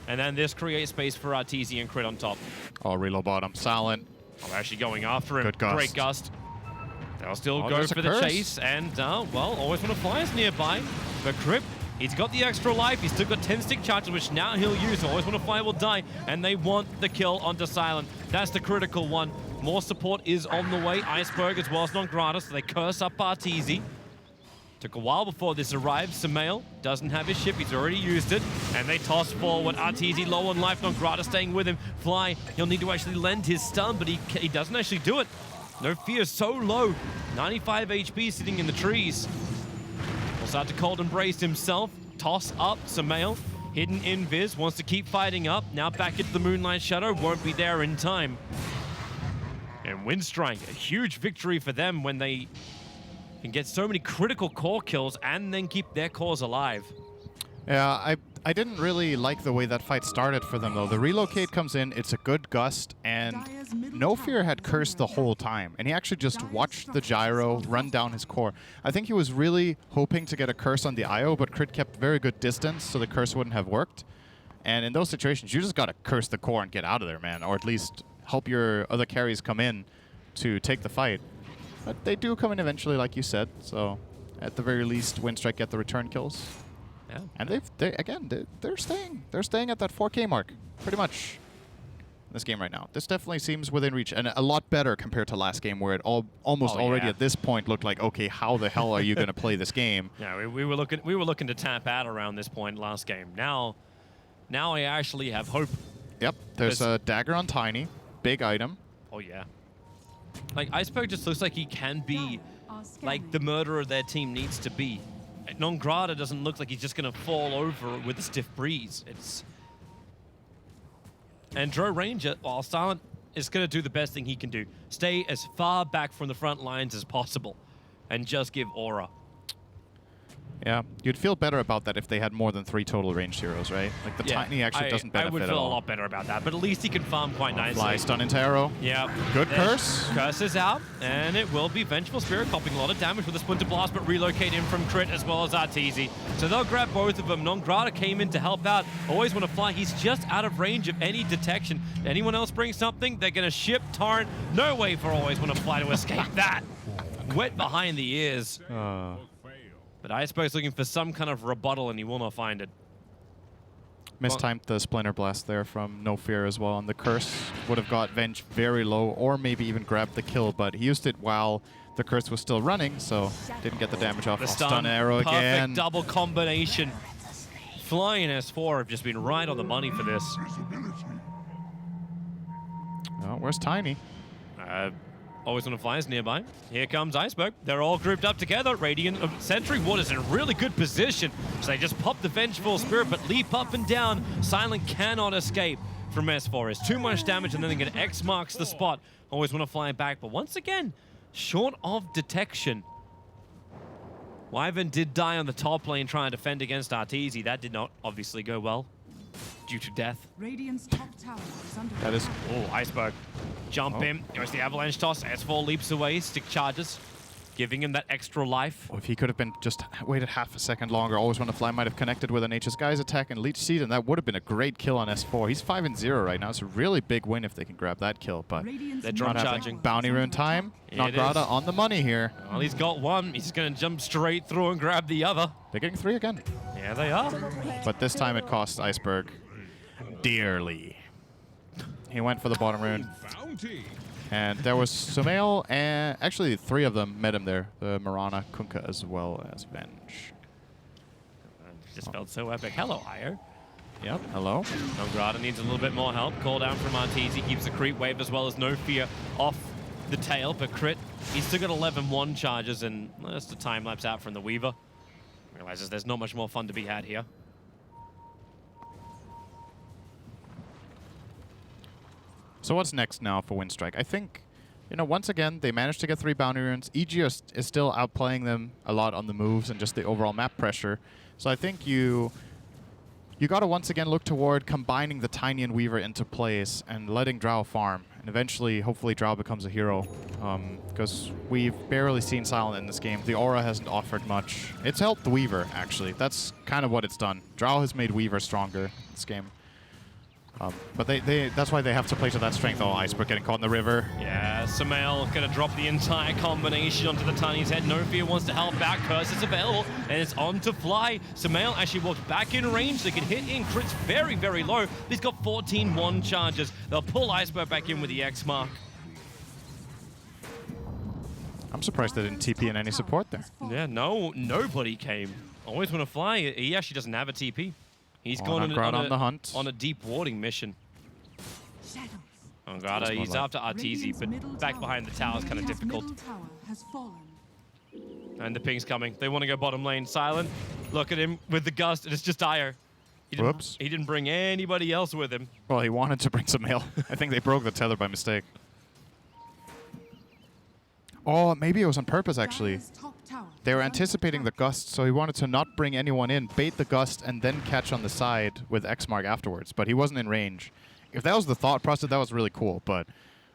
and then this creates space for Arteezy and crit on top. Oh, reload bottom. Silent. Oh, they're actually going after him. Good gust. Great gust. They'll still go there's for a the curse. chase, and, well, always want to fly is nearby. But Crip, he's got the extra life. He's still got 10-stick charges, which now he'll use. Always want to fly will die, and they want the kill onto Silent. That's the critical one. More support is on the way. Iceberg as well as Nongrata, so they curse up Arteezy. Took a while before this arrived. Samael doesn't have his ship. He's already used it. And they toss forward. Arteezy low on life. Nongrata staying with him. Fly, he'll need to actually lend his stun, but he doesn't actually do it. No fear, so low. 95 HP sitting in the trees. Will start to cold embrace himself. Toss up Samael. Hidden invis. Wants to keep fighting up. Now back into the Moonlight Shadow. Won't be there in time. And Winstrike, a huge victory for them when they can get so many critical core kills and then keep their cores alive. Yeah, I didn't really like the way that fight started for them, though. The relocate comes in, it's a good gust, and No Fear had cursed the whole time, and he actually just watched the gyro run down his core. I think he was really hoping to get a curse on the IO, but Crit kept very good distance, so the curse wouldn't have worked. And in those situations, you just gotta curse the core and get out of there, man, or at least help your other carries come in to take the fight. But they do come in eventually, like you said, so at the very least, Winstrike get the return kills. Yeah. And they're staying at that 4K mark, pretty much, in this game right now. This definitely seems within reach, and a lot better compared to last game, where it almost already at this point looked like, okay, how the hell are you going to play this game? Yeah, we were looking to tap out around this point last game. Now I actually have hope. Yep, there's a dagger on Tiny, big item. Oh yeah. Like, Iceberg just looks like he can be like the murderer their team needs to be. Nongrata doesn't look like he's just going to fall over with a stiff breeze. And Dro Ranger, while Silent, is going to do the best thing he can do. Stay as far back from the front lines as possible and just give aura. Yeah, you'd feel better about that if they had more than 3 total ranged heroes, right? Like, the Tiny actually doesn't benefit I would at feel all. a lot better about that, but at least he can farm quite nicely. Fly, stun into arrow. Yeah. Good curse. Curse is out, and it will be Vengeful Spirit copying a lot of damage with a Splinter Blast, but relocate in from Crit as well as Arteezy. So they'll grab both of them. Nongrata came in to help out. Always want to fly. He's just out of range of any detection. Anyone else bring something, they're going to ship Torrent. No way for Always want to fly to escape that. Wet behind the ears. But Iceberg's looking for some kind of rebuttal, and he will not find it. Mistimed the Splinter Blast there from No Fear as well, and the curse would have got Venge very low, or maybe even grabbed the kill, but he used it while the curse was still running, so didn't get the damage off. The stun arrow perfect again. Double combination. Flying S4 have just been right on the money for this. Oh, where's Tiny? Always want to fly is nearby. Here comes Iceberg. They're all grouped up together. Radiant Sentry Ward's in a really good position. So they just pop the Vengeful Spirit, but leap up and down. Silent cannot escape from S4. It's too much damage, and then they get X marks the spot. Always want to fly back, but once again, short of detection. Wyvern did die on the top lane trying to defend against Arteezy. That did not obviously go well due to death. Radiant's top tower is under That is... Oh, Iceberg. Jump in. Goes the avalanche toss. S4 leaps away. Stick charges. Giving him that extra life. Oh, if he could have been just waited half a second longer, Always Want to Fly might have connected with an HS Guy's attack and Leech Seed, and that would have been a great kill on S4. He's 5-0 right now. It's a really big win if they can grab that kill, but Radiant's They're middle drum not tower charging. is Bounty under Rune time. Yeah, it Nograda is. on the money here. Well, he's got one. He's going to jump straight through and grab the other. They're getting 3 again. Yeah, they are. But this time it cost Iceberg dearly. He went for the bottom rune. Bounty. And there was Sumail, and actually 3 of them met him there. The Marana, Kunkka, as well as Venge. Just felt so epic. Hello, Ire. Yep, hello. Nograda needs a little bit more help. Call down from Arteezy. Keeps the creep wave as well as No Fear off the tail. But Crit, he's still got 11-1 charges, and just a time lapse out from the Weaver. Realizes there's not much more fun to be had here. So what's next now for Winstrike? I think, you know, once again, they managed to get 3 bounty runes. EG is still outplaying them a lot on the moves and just the overall map pressure. So I think you got to once again look toward combining the Tiny and Weaver into plays and letting Drow farm. And eventually, hopefully, Drow becomes a hero. Because we've barely seen Silent in this game. The aura hasn't offered much. It's helped the Weaver, actually. That's kind of what it's done. Drow has made Weaver stronger this game. But that's why they have to play to that strength. Oh, Iceberg getting caught in the river. Yeah, Sumail gonna drop the entire combination onto the Tiny's head. No Fear wants to help back. Curse is available, and it's on to fly. Sumail actually walked back in range. They can hit in. Crit's very, very low. He's got 14-1 charges. They'll pull Iceberg back in with the X mark. I'm surprised they didn't TP in any support there. Yeah, nobody came. Always want to fly. He actually doesn't have a TP. He's Oh, gone Nograda on the hunt. on a deep warding mission. shadows. Nograda, he's like- after Arteezy, Radiant's middle but back tower- behind the tower is kind of Radiant's difficult. middle tower has fallen. And the ping's coming. They want to go bottom lane. Silent. Look at him with the gust, and it's just Dire. Whoops. He didn't bring anybody else with him. Well, he wanted to bring some mail. I think they broke the tether by mistake. Oh, maybe it was on purpose, actually. Dire's top tower They were is under anticipating the attack. gust, so he wanted to not bring anyone in, bait the gust, and then catch on the side with X mark afterwards. But he wasn't in range. If that was the thought process, that was really cool. But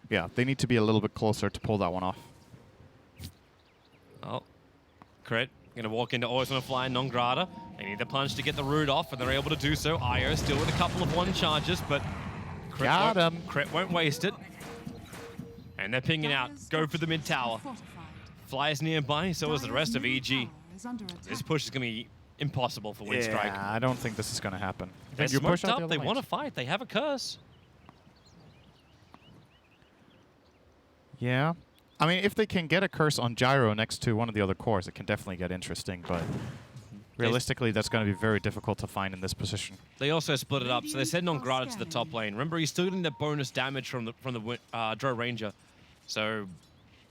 yeah, they need to be a little bit closer to pull that one off. Oh, Crit gonna walk into Always Wanna Fly Nograda. They need the punch to get the root off, and they're able to do so. Io still with a couple of 1 charges, but Got him. Crit won't waste it. And they're pinging out. Dire's Go for the mid structures are tower. fortified. Fly is nearby, so is the Dire's rest of middle EG. tower is under This attack. push is gonna be impossible for Winstrike. Yeah, I don't think this is going to happen. They're Think you push smoked out the up. They other want to lanes. fight. They have a curse. Yeah. I mean, if they can get a curse on Gyro next to one of the other cores, it can definitely get interesting, but realistically, that's going to be very difficult to find in this position. They also split it up, so they send Radiant are Nograda to the top scanning. lane. Remember, he's still getting the bonus damage from the Drow Ranger, so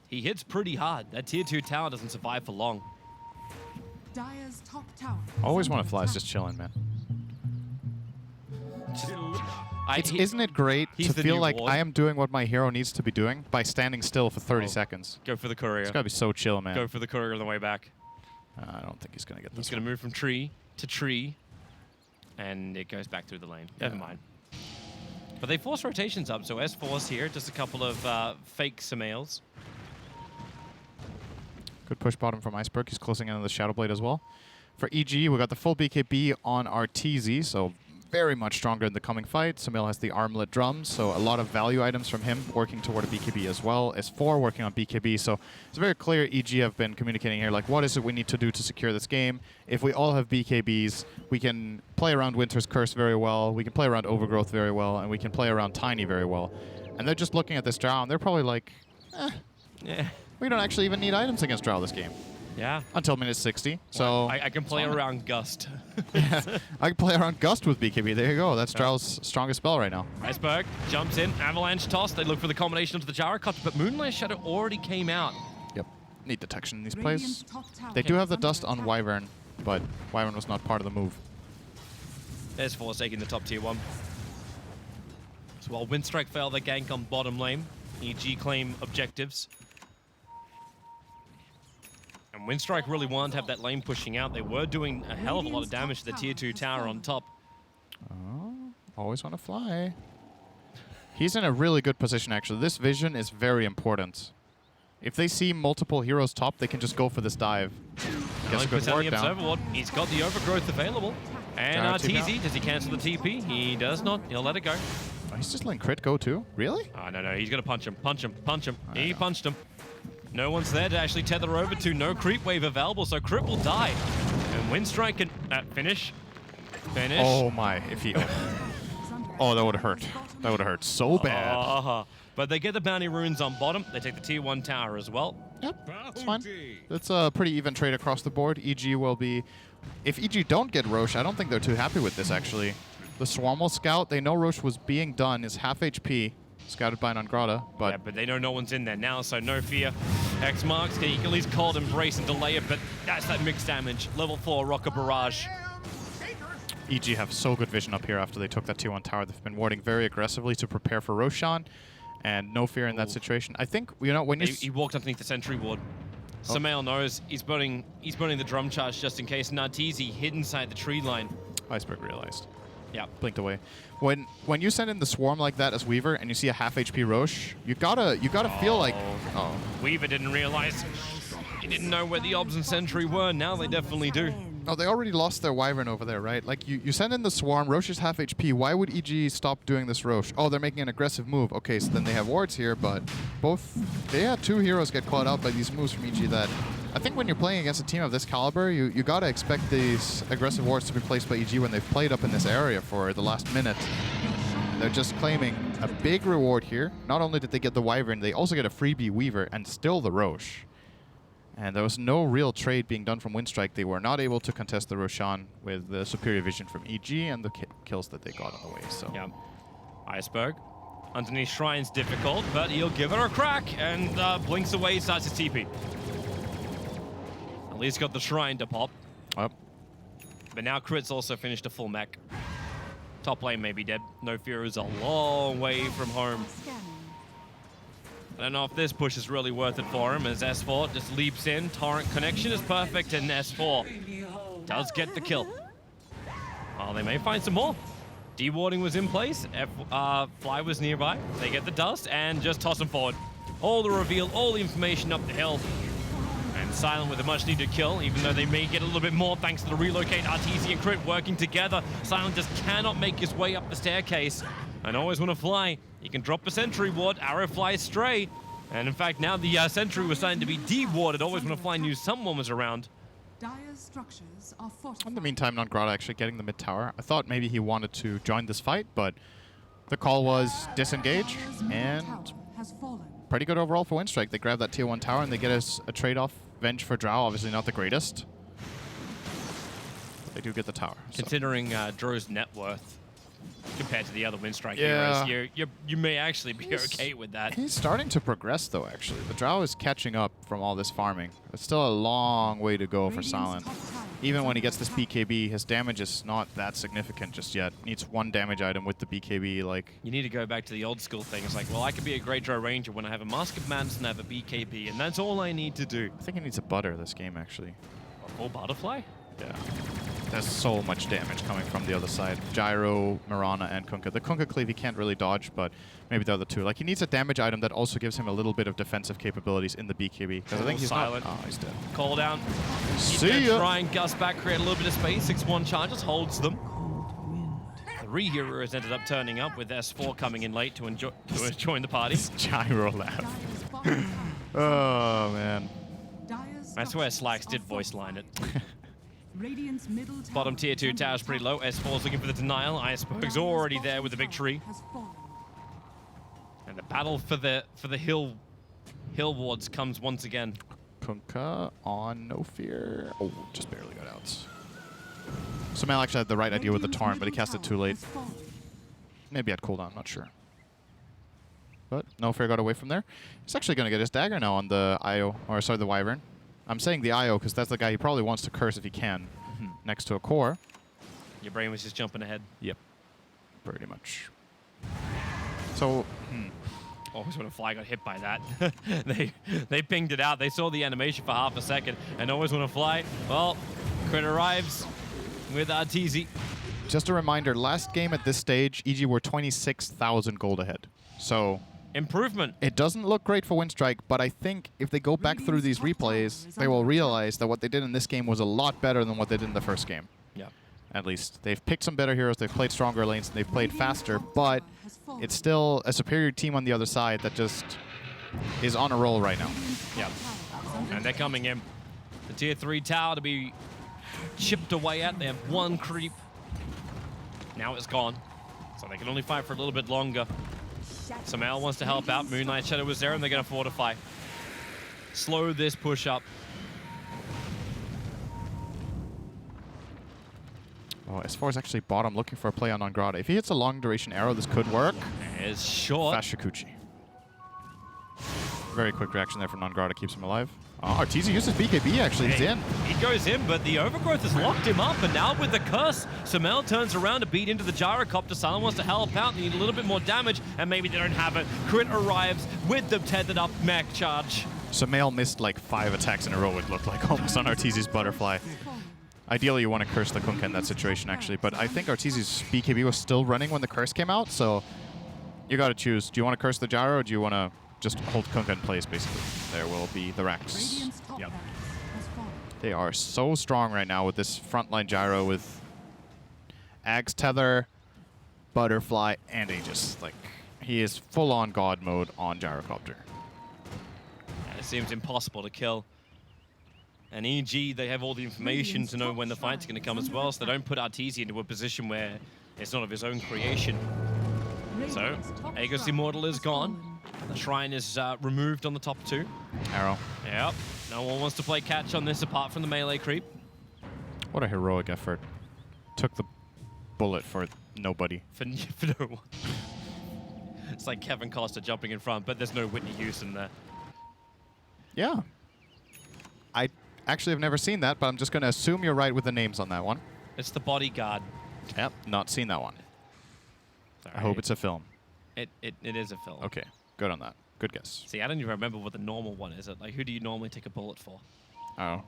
he hits pretty hard. That tier 2 tower doesn't survive for long. Dire's top tower is Always under want to fly is attack. just chilling, man. Isn't It great he's to the feel new like ward. I am doing what my hero needs to be doing by standing still for 30 Oh. seconds? Go for the courier. It's got to be so chill, man. Go for the courier on the way back. I don't think he's going to get He's this going one. to move from tree to tree, and it goes back through the lane. Never Yeah. mind. But they force rotations up, so S4's here, just a couple of fake Sumails. Good push bottom from Iceberg. He's closing in on the Shadow Blade as well. For EG, we got the full BKB on Arteezy, so very much stronger in the coming fight. Samil has the armlet drums, so a lot of value items from him working toward a BKB as well. S4 working on BKB, so it's very clear EG have been communicating here, like, what is it we need to do to secure this game? If we all have BKBs, we can play around Winter's Curse very well, we can play around Overgrowth very well, and we can play around Tiny very well. And they're just looking at this Drow, and they're probably like, Yeah. we don't actually even need items against Drow this game. Yeah. until minute 60. So I can play around Gust. I can play around Gust with BKB. There you go. That's Drow's strongest spell right now. Iceberg jumps in, avalanche toss. They look for the combination of the Jara cut, but Moonlight Shadow already came out. Yep. Need detection in these Radiant's plays. top tower They do have the is dust under on attack. Wyvern, but Wyvern was not part of the move. There's Force taking the top tier 1. So while Winstrike fail their gank on bottom lane, EG claim objectives. And Winstrike really wanted to have that lane pushing out. They were doing a hell of a lot of damage to the tier 2 tower on top. Oh, always want to fly. He's in a really good position, actually. This vision is very important. If they see multiple heroes top, they can just go for this dive. Gets a good ward down. Overlord. He's got the overgrowth available. And Jara TP TZ, does he cancel the TP? He does not. He'll let it go. Oh, he's just letting crit go too? Really? Oh, no, he's going to punch him. Punch him. Punch him. I He know. punched him. No one's there to actually tether over to. No creep wave available, so Crit will die. And Winstrike can finish. Finish. Oh my, if he... Oh, that would have hurt. That would have hurt so bad. But they get the bounty runes on bottom. They take the tier 1 tower as well. Yep, that's fine. It's a pretty even trade across the board. EG will be... If EG don't get Roche, I don't think they're too happy with this, actually. The Swarm will scout. They know Roche was being done. Is half HP. Scouted by Nangrata, but... Yeah, but they know no one's in there now, so no fear. X marks, he can at least call it, embrace, and delay it, but that's that mixed damage. Level 4 Rocket Barrage. EG have so good vision up here after they took that tier 1 tower. They've been warding very aggressively to prepare for Roshan, and no fear in that situation. I think, you know, when you... He walked underneath the sentry ward. Samael knows he's burning the drum charge just in case. Nartizi hid inside the tree line. Iceberg realized. Yeah. Blinked away. When you send in the swarm like that as Weaver and you see a half HP Roche, you gotta feel like... Oh. Weaver didn't realize. He didn't know where the Obs and Sentry were. Now they definitely do. Oh, they already lost their Wyvern over there, right? Like, you send in the Swarm, Roche is half HP. Why would EG stop doing this Roche? Oh, they're making an aggressive move. Okay, so then they have wards here, but they had 2 heroes get caught out by these moves from EG that... I think when you're playing against a team of this caliber, you gotta expect these aggressive wards to be placed by EG when they've played up in this area for the last minute. They're just claiming a big reward here. Not only did they get the Wyvern, they also get a freebie Weaver and still the Roche. And there was no real trade being done from Winstrike. They were not able to contest the Roshan with the superior vision from EG and the kills that they got on the way. So Yeah. Iceberg. Underneath Shrine's difficult, but he'll give it a crack and blinks away, starts his TP. At least got the Shrine to pop. Up. But now Crit's also finished a full mech. Top lane may be dead. No Fear is a long way from home. Scanning. I don't know if this push is really worth it for him as S4 just leaps in. Torrent connection is perfect and S4 does get the kill. Well, they may find some more. Dewarding was in place. Fly was nearby. They get the dust and just toss him forward. All the reveal, all the information up the hill. And Silent with a much needed kill, even though they may get a little bit more thanks to the relocate. Arteezy and Crit working together. Silent just cannot make his way up the staircase. And always want to fly. He can drop a sentry ward, arrow flies stray. And in fact, now the sentry was starting to be de-warded. Always want to fly, knew someone was around. Dire's structures are fortified. In the meantime, Nangrata actually getting the mid tower. I thought maybe he wanted to join this fight, but the call was disengage, Dire's middle and tower has fallen. pretty good overall for Winstrike. They grab that tier 1 tower and they get us a trade-off. Venge for Drow, obviously not the greatest. But they do get the tower. So. Considering Drow's net worth compared to the other Winstrike Yeah. heroes, you may actually be okay with that. He's starting to progress, though, actually. The Drow is catching up from all this farming. It's still a long way to go for Radiant's Silent. top tower Even is when he under gets this attack. BKB, his damage is not that significant just yet. Needs 1 damage item with the BKB, like... You need to go back to the old school thing. It's like, well, I could be a great Drow Ranger when I have a Mask of Madness and I have a BKB, and that's all I need to do. I think he needs a butter this game, actually. A full butterfly? Yeah. There's so much damage coming from the other side. Gyro, Mirana, and Kunkka. The Kunkka cleave he can't really dodge, but maybe the other two. Like, he needs a damage item that also gives him a little bit of defensive capabilities in the BKB. Because I think he's Silent. not... Oh, he's dead. Call down. He's See gonna ya! try and gust back, create a little bit of space. 6-1 charges, holds them. 3 heroes ended up turning up with S4 coming in late to join the party. Gyro laugh. Dire's bottom tower. Oh, man. Dire's I swear structures Slacks are did voice line it. fortified. Radiant's middle tower Bottom tier 2 is under tower's pretty attack. low. S4's looking for the denial. Iceberg's Dire's already bottom there with the big tower tree. has fallen. And the battle for the hill wards comes once again. Kunkka on No Fear. Oh, just barely got out. So Mal actually had the right idea with the Torrent, but he cast it too late. Maybe at cooldown, not sure. But No Fear got away from there. He's actually going to get his dagger now on the IO, or sorry, the Wyvern. I'm saying the IO because that's the guy he probably wants to curse if he can, next to a core. Your brain was just jumping ahead. Yep, pretty much. So, Always when a fly got hit by that. they pinged it out. They saw the animation for half a second, and always when a fly, well, crit arrives with Arteezy. just a reminder, last game at this stage, EG were 26,000 gold ahead. So improvement. it doesn't look great for Winstrike, but I think if they go back through these replays, they will realize that what they did in this game was a lot better than what they did in the first game. Yeah. At least. They've picked some better heroes, they've played stronger lanes, and they've played faster, but it's still a superior team on the other side that just is on a roll right now. Yeah. And they're coming in. The tier 3 tower to be chipped away at. They have one creep. Now it's gone. So they can only fight for a little bit longer. Samael wants to help out. Moonlight Shadow was there, and they're going to fortify. Slow this push up. Oh, S4 is actually bottom looking for a play on Angrada. If he hits a long duration arrow, this could work. It's short. Fast Shikuchi. Very quick reaction there from Angrada, keeps him alive. Oh, Arteezy uses BKB actually, he's in. He goes in, but the Overgrowth has locked him up, and now with the curse, Samael turns around to beat into the Gyrocopter. Silent wants to help out, they need a little bit more damage, and maybe they don't have it. Crit arrives with the tethered up mech charge. Samael missed like 5 attacks in a row, it looked like, almost on Arteezy's Butterfly. Ideally, you want to curse the Kunkka in that situation, actually, but I think Arteezy's BKB was still running when the curse came out, so you got to choose. Do you want to curse the Gyro, or do you want to just hold Kunkka in place, basically? There will be the Rex. Yep. They are so strong right now with this frontline Gyro with Ag's Tether, Butterfly, and Aegis. Like, he is full-on God mode on Gyrocopter. It seems impossible to kill. And EG, they have all the information to know when the fight's going to come as well, so they don't put Arteezy into a position where it's not of his own creation. So, Aegis Immortal is gone. The Shrine is removed on the top 2. Arrow. Yep. No one wants to play catch on this apart from the melee creep. What a heroic effort. Took the bullet for nobody. For no one. It's like Kevin Costa jumping in front, but there's no Whitney Houston there. Yeah. I actually have never seen that, but I'm just going to assume you're right with the names on that one. It's the bodyguard. Yep, not seen that one. Sorry. I hope it's a film. It is a film. Okay, good on that. Good guess. See, I don't even remember what the normal one is. Like, who do you normally take a bullet for? Oh.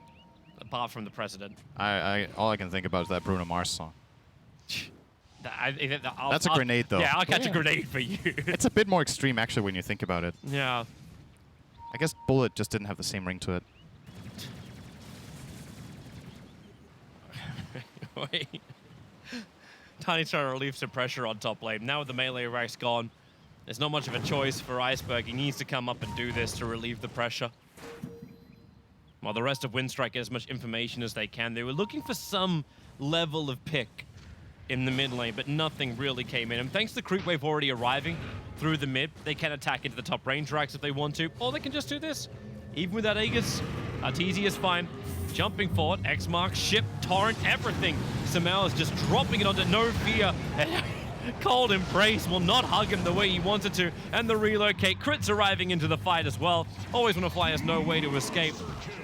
Apart from the president. All I can think about is that Bruno Mars song. That's a grenade, though. Yeah, I'll catch a grenade for you. It's a bit more extreme, actually, when you think about it. Yeah. I guess bullet just didn't have the same ring to it. Wait. Tiny trying to relieve some pressure on top lane. Now with the melee race gone, there's not much of a choice for Iceberg. He needs to come up and do this to relieve the pressure. While the rest of Winstrike get as much information as they can. They were looking for some level of pick in the mid lane, but nothing really came in. And thanks to the creep wave already arriving through the mid, they can attack into the top range racks if they want to, or they can just do this. Even without Aegis, Arteezy is fine. Jumping forward, X marks, ship, torrent, everything. Samael is just dropping it onto No Fear. Cold Embrace will not hug him the way he wanted to. And the relocate. Crit's arriving into the fight as well. Always want to fly has no way to escape.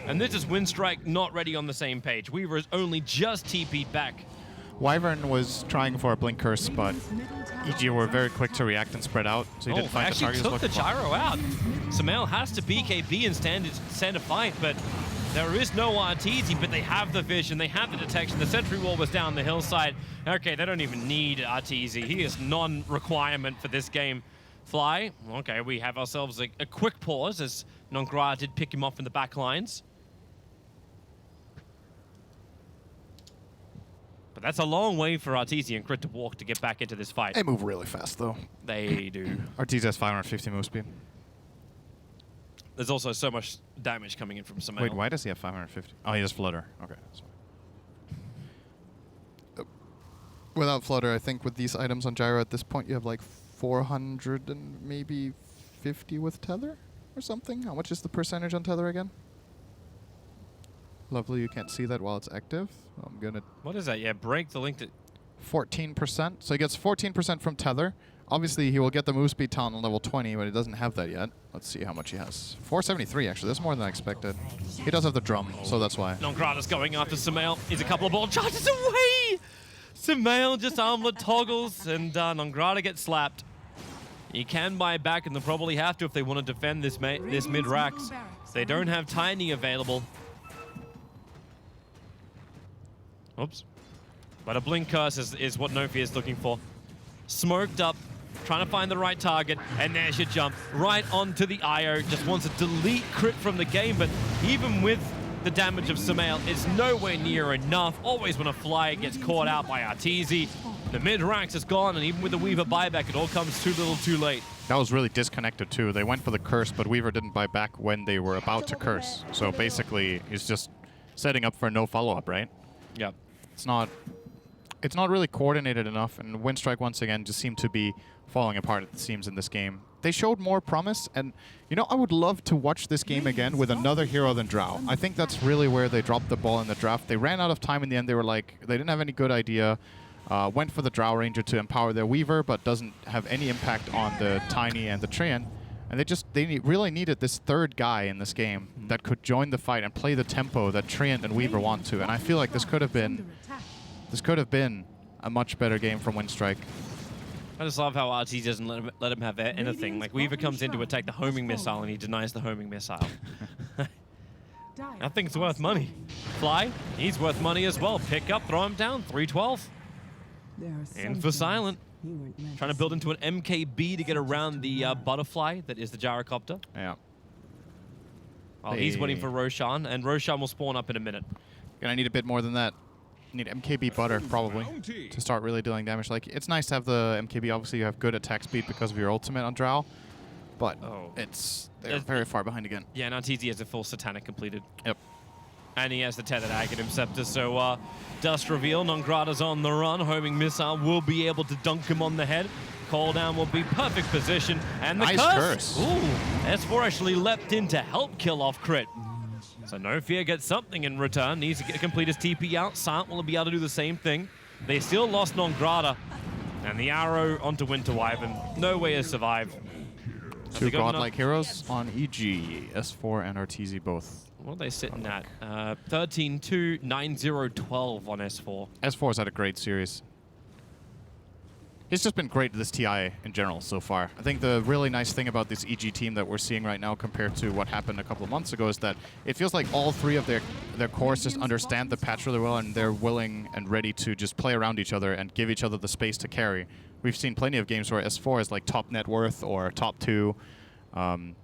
And this is Winstrike not ready on the same page. Weaver is only just TP'd back. Wyvern was trying for a blink curse, but EG were very quick to react and spread out, so he didn't find the target. Actually took the gyro out. Samael has to BKB and stand a fight, but there is no Arteezy, but they have the vision, they have the detection. The sentry wall was down the hillside. Okay, they don't even need Arteezy. He is non-requirement for this game. Fly, okay, we have ourselves a quick pause as Nongra did pick him off in the back lines. But that's a long way for Arteezy and Crit to walk to get back into this fight. They move really fast, though. They do. Arteezy has 550 move speed. There's also so much damage coming in from Samael. Wait, why does he have 550? Oh, he has Flutter. Okay. That's fine. Without Flutter, I think with these items on Gyro at this point, you have like 400 and maybe 50 with Tether or something. How much is the percentage on Tether again? Lovely, you can't see that while it's active. I'm gonna What is that? Yeah, break the link to... 14%. So he gets 14% from Tether. Obviously, he will get the move speed talent on level 20, but he doesn't have that yet. Let's see how much he has. 473, actually. That's more than I expected. He does have the drum, so that's why. Nongrada's going after Sumail. He's a couple of ball charges away! Sumail just armlet toggles, and Nongrada gets slapped. He can buy back, and they'll probably have to if they want to defend this mid-racks. They don't have Tiny available. Oops. But a blink curse is what Nofi is looking for. Smoked up, trying to find the right target, and there's your jump. Right onto the IO, just wants to delete crit from the game, but even with the damage of Sumail, it's nowhere near enough. Always when a flyer gets caught out by Arteezy. The mid-ranks is gone, and even with the Weaver buyback, it all comes too little too late. That was really disconnected, too. They went for the curse, but Weaver didn't buy back when they were about to curse. So basically, he's just setting up for no follow-up, right? Yeah. It's not really coordinated enough, and Winstrike once again just seemed to be falling apart at the seams in this game. They showed more promise, and you know, I would love to watch this game again with another hero than Drow. I think that's really where they dropped the ball in the draft. They ran out of time in the end. They were like, they didn't have any good idea. Went for the Drow Ranger to empower their Weaver, but doesn't have any impact on the Tiny and the Treant. And they really needed this third guy in this game that could join the fight and play the tempo that Treant and Weaver want to. And I feel like this could have been a much better game from Winstrike. I just love how RT doesn't let him have anything. Like, Weaver comes in to attack the homing missile, and he denies the homing missile. Nothing's worth money. Fly, he's worth money as well. Pick up, throw him down, 312. In for Silent. Trying to build into an MKB to get around the butterfly that is the gyrocopter. Yeah. While he's waiting for Roshan, and Roshan will spawn up in a minute. Gonna need a bit more than that. Need MKB butter, probably, to start really dealing damage. Like, it's nice to have the MKB. Obviously, you have good attack speed because of your ultimate on Drow, but they're very far behind again. Yeah, now TZ has a full Satanic completed. Yep. And he has the tethered Aghanim Scepter, so dust reveal, Nongrada's on the run, homing missile will be able to dunk him on the head. Call down will be perfect position, and the nice curse. Ooh, S4 actually leapt in to help kill off crit. So No Fear gets something in return, needs to complete his TP out. Silent will be able to do the same thing. They still lost Nongrada, and the arrow onto Winter Wyvern. No way to survive. Two godlike heroes on EG, S4 and Arteezy both. What are they sitting at? 13-2, 9-0-12 on S4. S4's had a great series. It's just been great this TI in general so far. I think the really nice thing about this EG team that we're seeing right now compared to what happened a couple of months ago is that it feels like all three of their cores just understand the patch really well, and they're willing and ready to just play around each other and give each other the space to carry. We've seen plenty of games where S4 is like top net worth or top 2.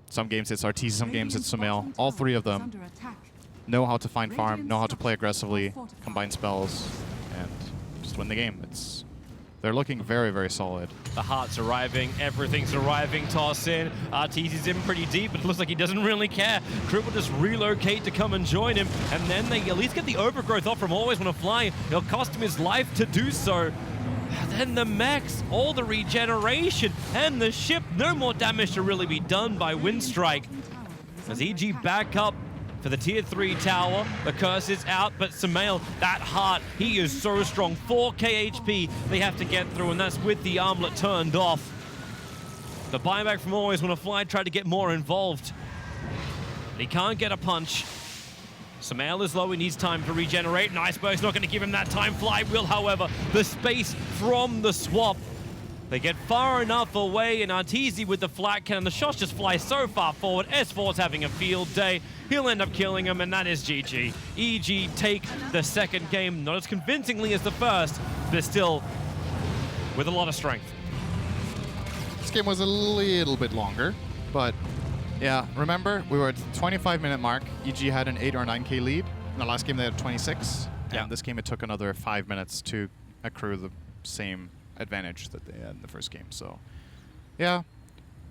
Some games it's Arteezy, some games it's Sumail. All three of them know how to find farm, know how to play aggressively, combine spells, and just win the game. They're looking very, very solid. The heart's arriving, everything's arriving, toss in. Arteezy's in pretty deep, but it looks like he doesn't really care. Crit will just relocate to come and join him, and then they at least get the overgrowth off from Always Wanna Fly. It'll cost him his life to do so. Then the mechs, all the regeneration, and the ship. No more damage to really be done by Winstrike. As EG back up for the tier 3 tower, the curse is out, but Sumail, that heart, he is so strong. 4k HP they have to get through, and that's with the armlet turned off. The buyback from Always Wanna Fly tried to get more involved. He can't get a punch. Sumail is low, he needs time to regenerate, and Iceberg's not going to give him that time. Fly will, however, the space from the swap. They get far enough away, and Arteezy with the flat cannon. The shots just fly so far forward. S4's having a field day. He'll end up killing him, and that is GG. EG take the second game, not as convincingly as the first, but still with a lot of strength. This game was a little bit longer, but yeah, remember, we were at the 25-minute mark. EG had an 8 or 9k lead. In the last game, they had 26. Yeah. And this game, it took another 5 minutes to accrue the same advantage that they had in the first game. So, yeah,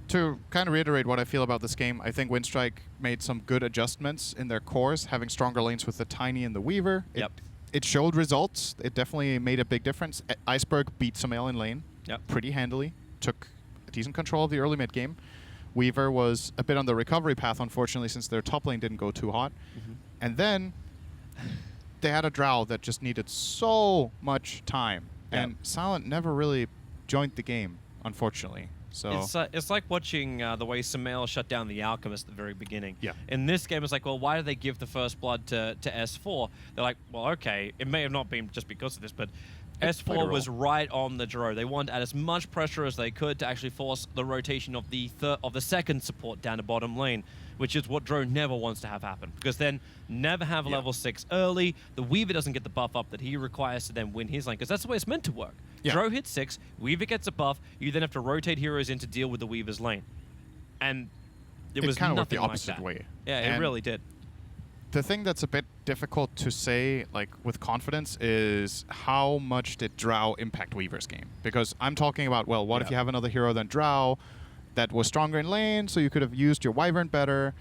to kind of reiterate what I feel about this game, I think Winstrike made some good adjustments in their cores, having stronger lanes with the Tiny and the Weaver. It showed results. It definitely made a big difference. Iceberg beat Sumail in lane pretty handily, took decent control of the early mid game. Weaver was a bit on the recovery path, unfortunately, since their top lane didn't go too hot. And then they had a Drow that just needed so much time, and Silent never really joined the game, unfortunately. So It's like watching the way Samael shut down the Alchemist at the very beginning. Yeah. In this game, it's like, well, why did they give the first blood to S4? They're like, well, okay, it may have not been just because of this, but played a S4 was role. right on the draw. They wanted to add as much pressure as they could to actually force the rotation of the second support down the bottom lane, which is what Dro never wants to have happen. Because then never have a level 6 early. The Weaver doesn't get the buff up that he requires to then win his lane, because that's the way it's meant to work. Yeah. Dro hits 6, Weaver gets a buff, you then have to rotate heroes in to deal with the Weaver's lane. And it was kind of worked the nothing opposite like that. way. Yeah, it And really did. the thing that's a bit difficult to say, like, with confidence is how much did Drow impact Weaver's game? Because I'm talking about, well, what if you have another hero than Drow that was stronger in lane, so you could have used your Wyvern better?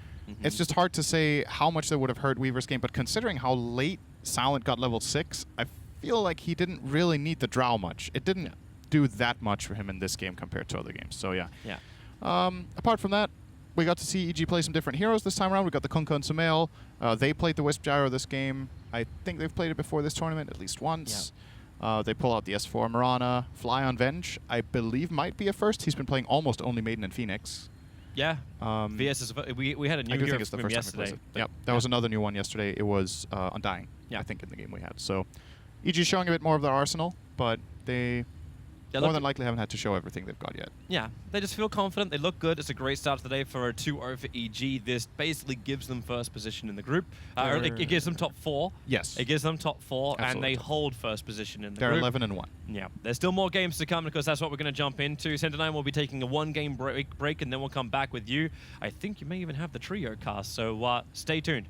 It's just hard to say how much that would have hurt Weaver's game, but considering how late Silent got level 6, I feel like he didn't really need the Drow much. It didn't do that much for him in this game compared to other games, so yeah. Apart from that, we got to see EG play some different heroes this time around. We got the Kunkka and Samael. They played the Wisp Gyro this game. I think they've played it before this tournament at least once. They pull out the S4 Mirana. Fly on Venge, I believe, might be a first. He's been playing almost only Maiden and Phoenix. Yeah. VS is we had a new I do hero think it's the from him first time he plays yesterday. it. Yep, that was another new one yesterday. It was Undying, I think, in the game we had. So EG showing a bit more of their arsenal, but they more than likely haven't had to show everything they've got yet. Yeah, they just feel confident. They look good. It's a great start to the day for a 2-0 for EG. This basically gives them first position in the group. It gives them top 4. Yes. It gives them top 4, Absolutely. and they hold first position in the They're group. 11-1. Yeah, there's still more games to come because that's what we're going to jump into. Center 9 will be taking a 1-game break, and then we'll come back with you. I think you may even have the trio cast, so stay tuned.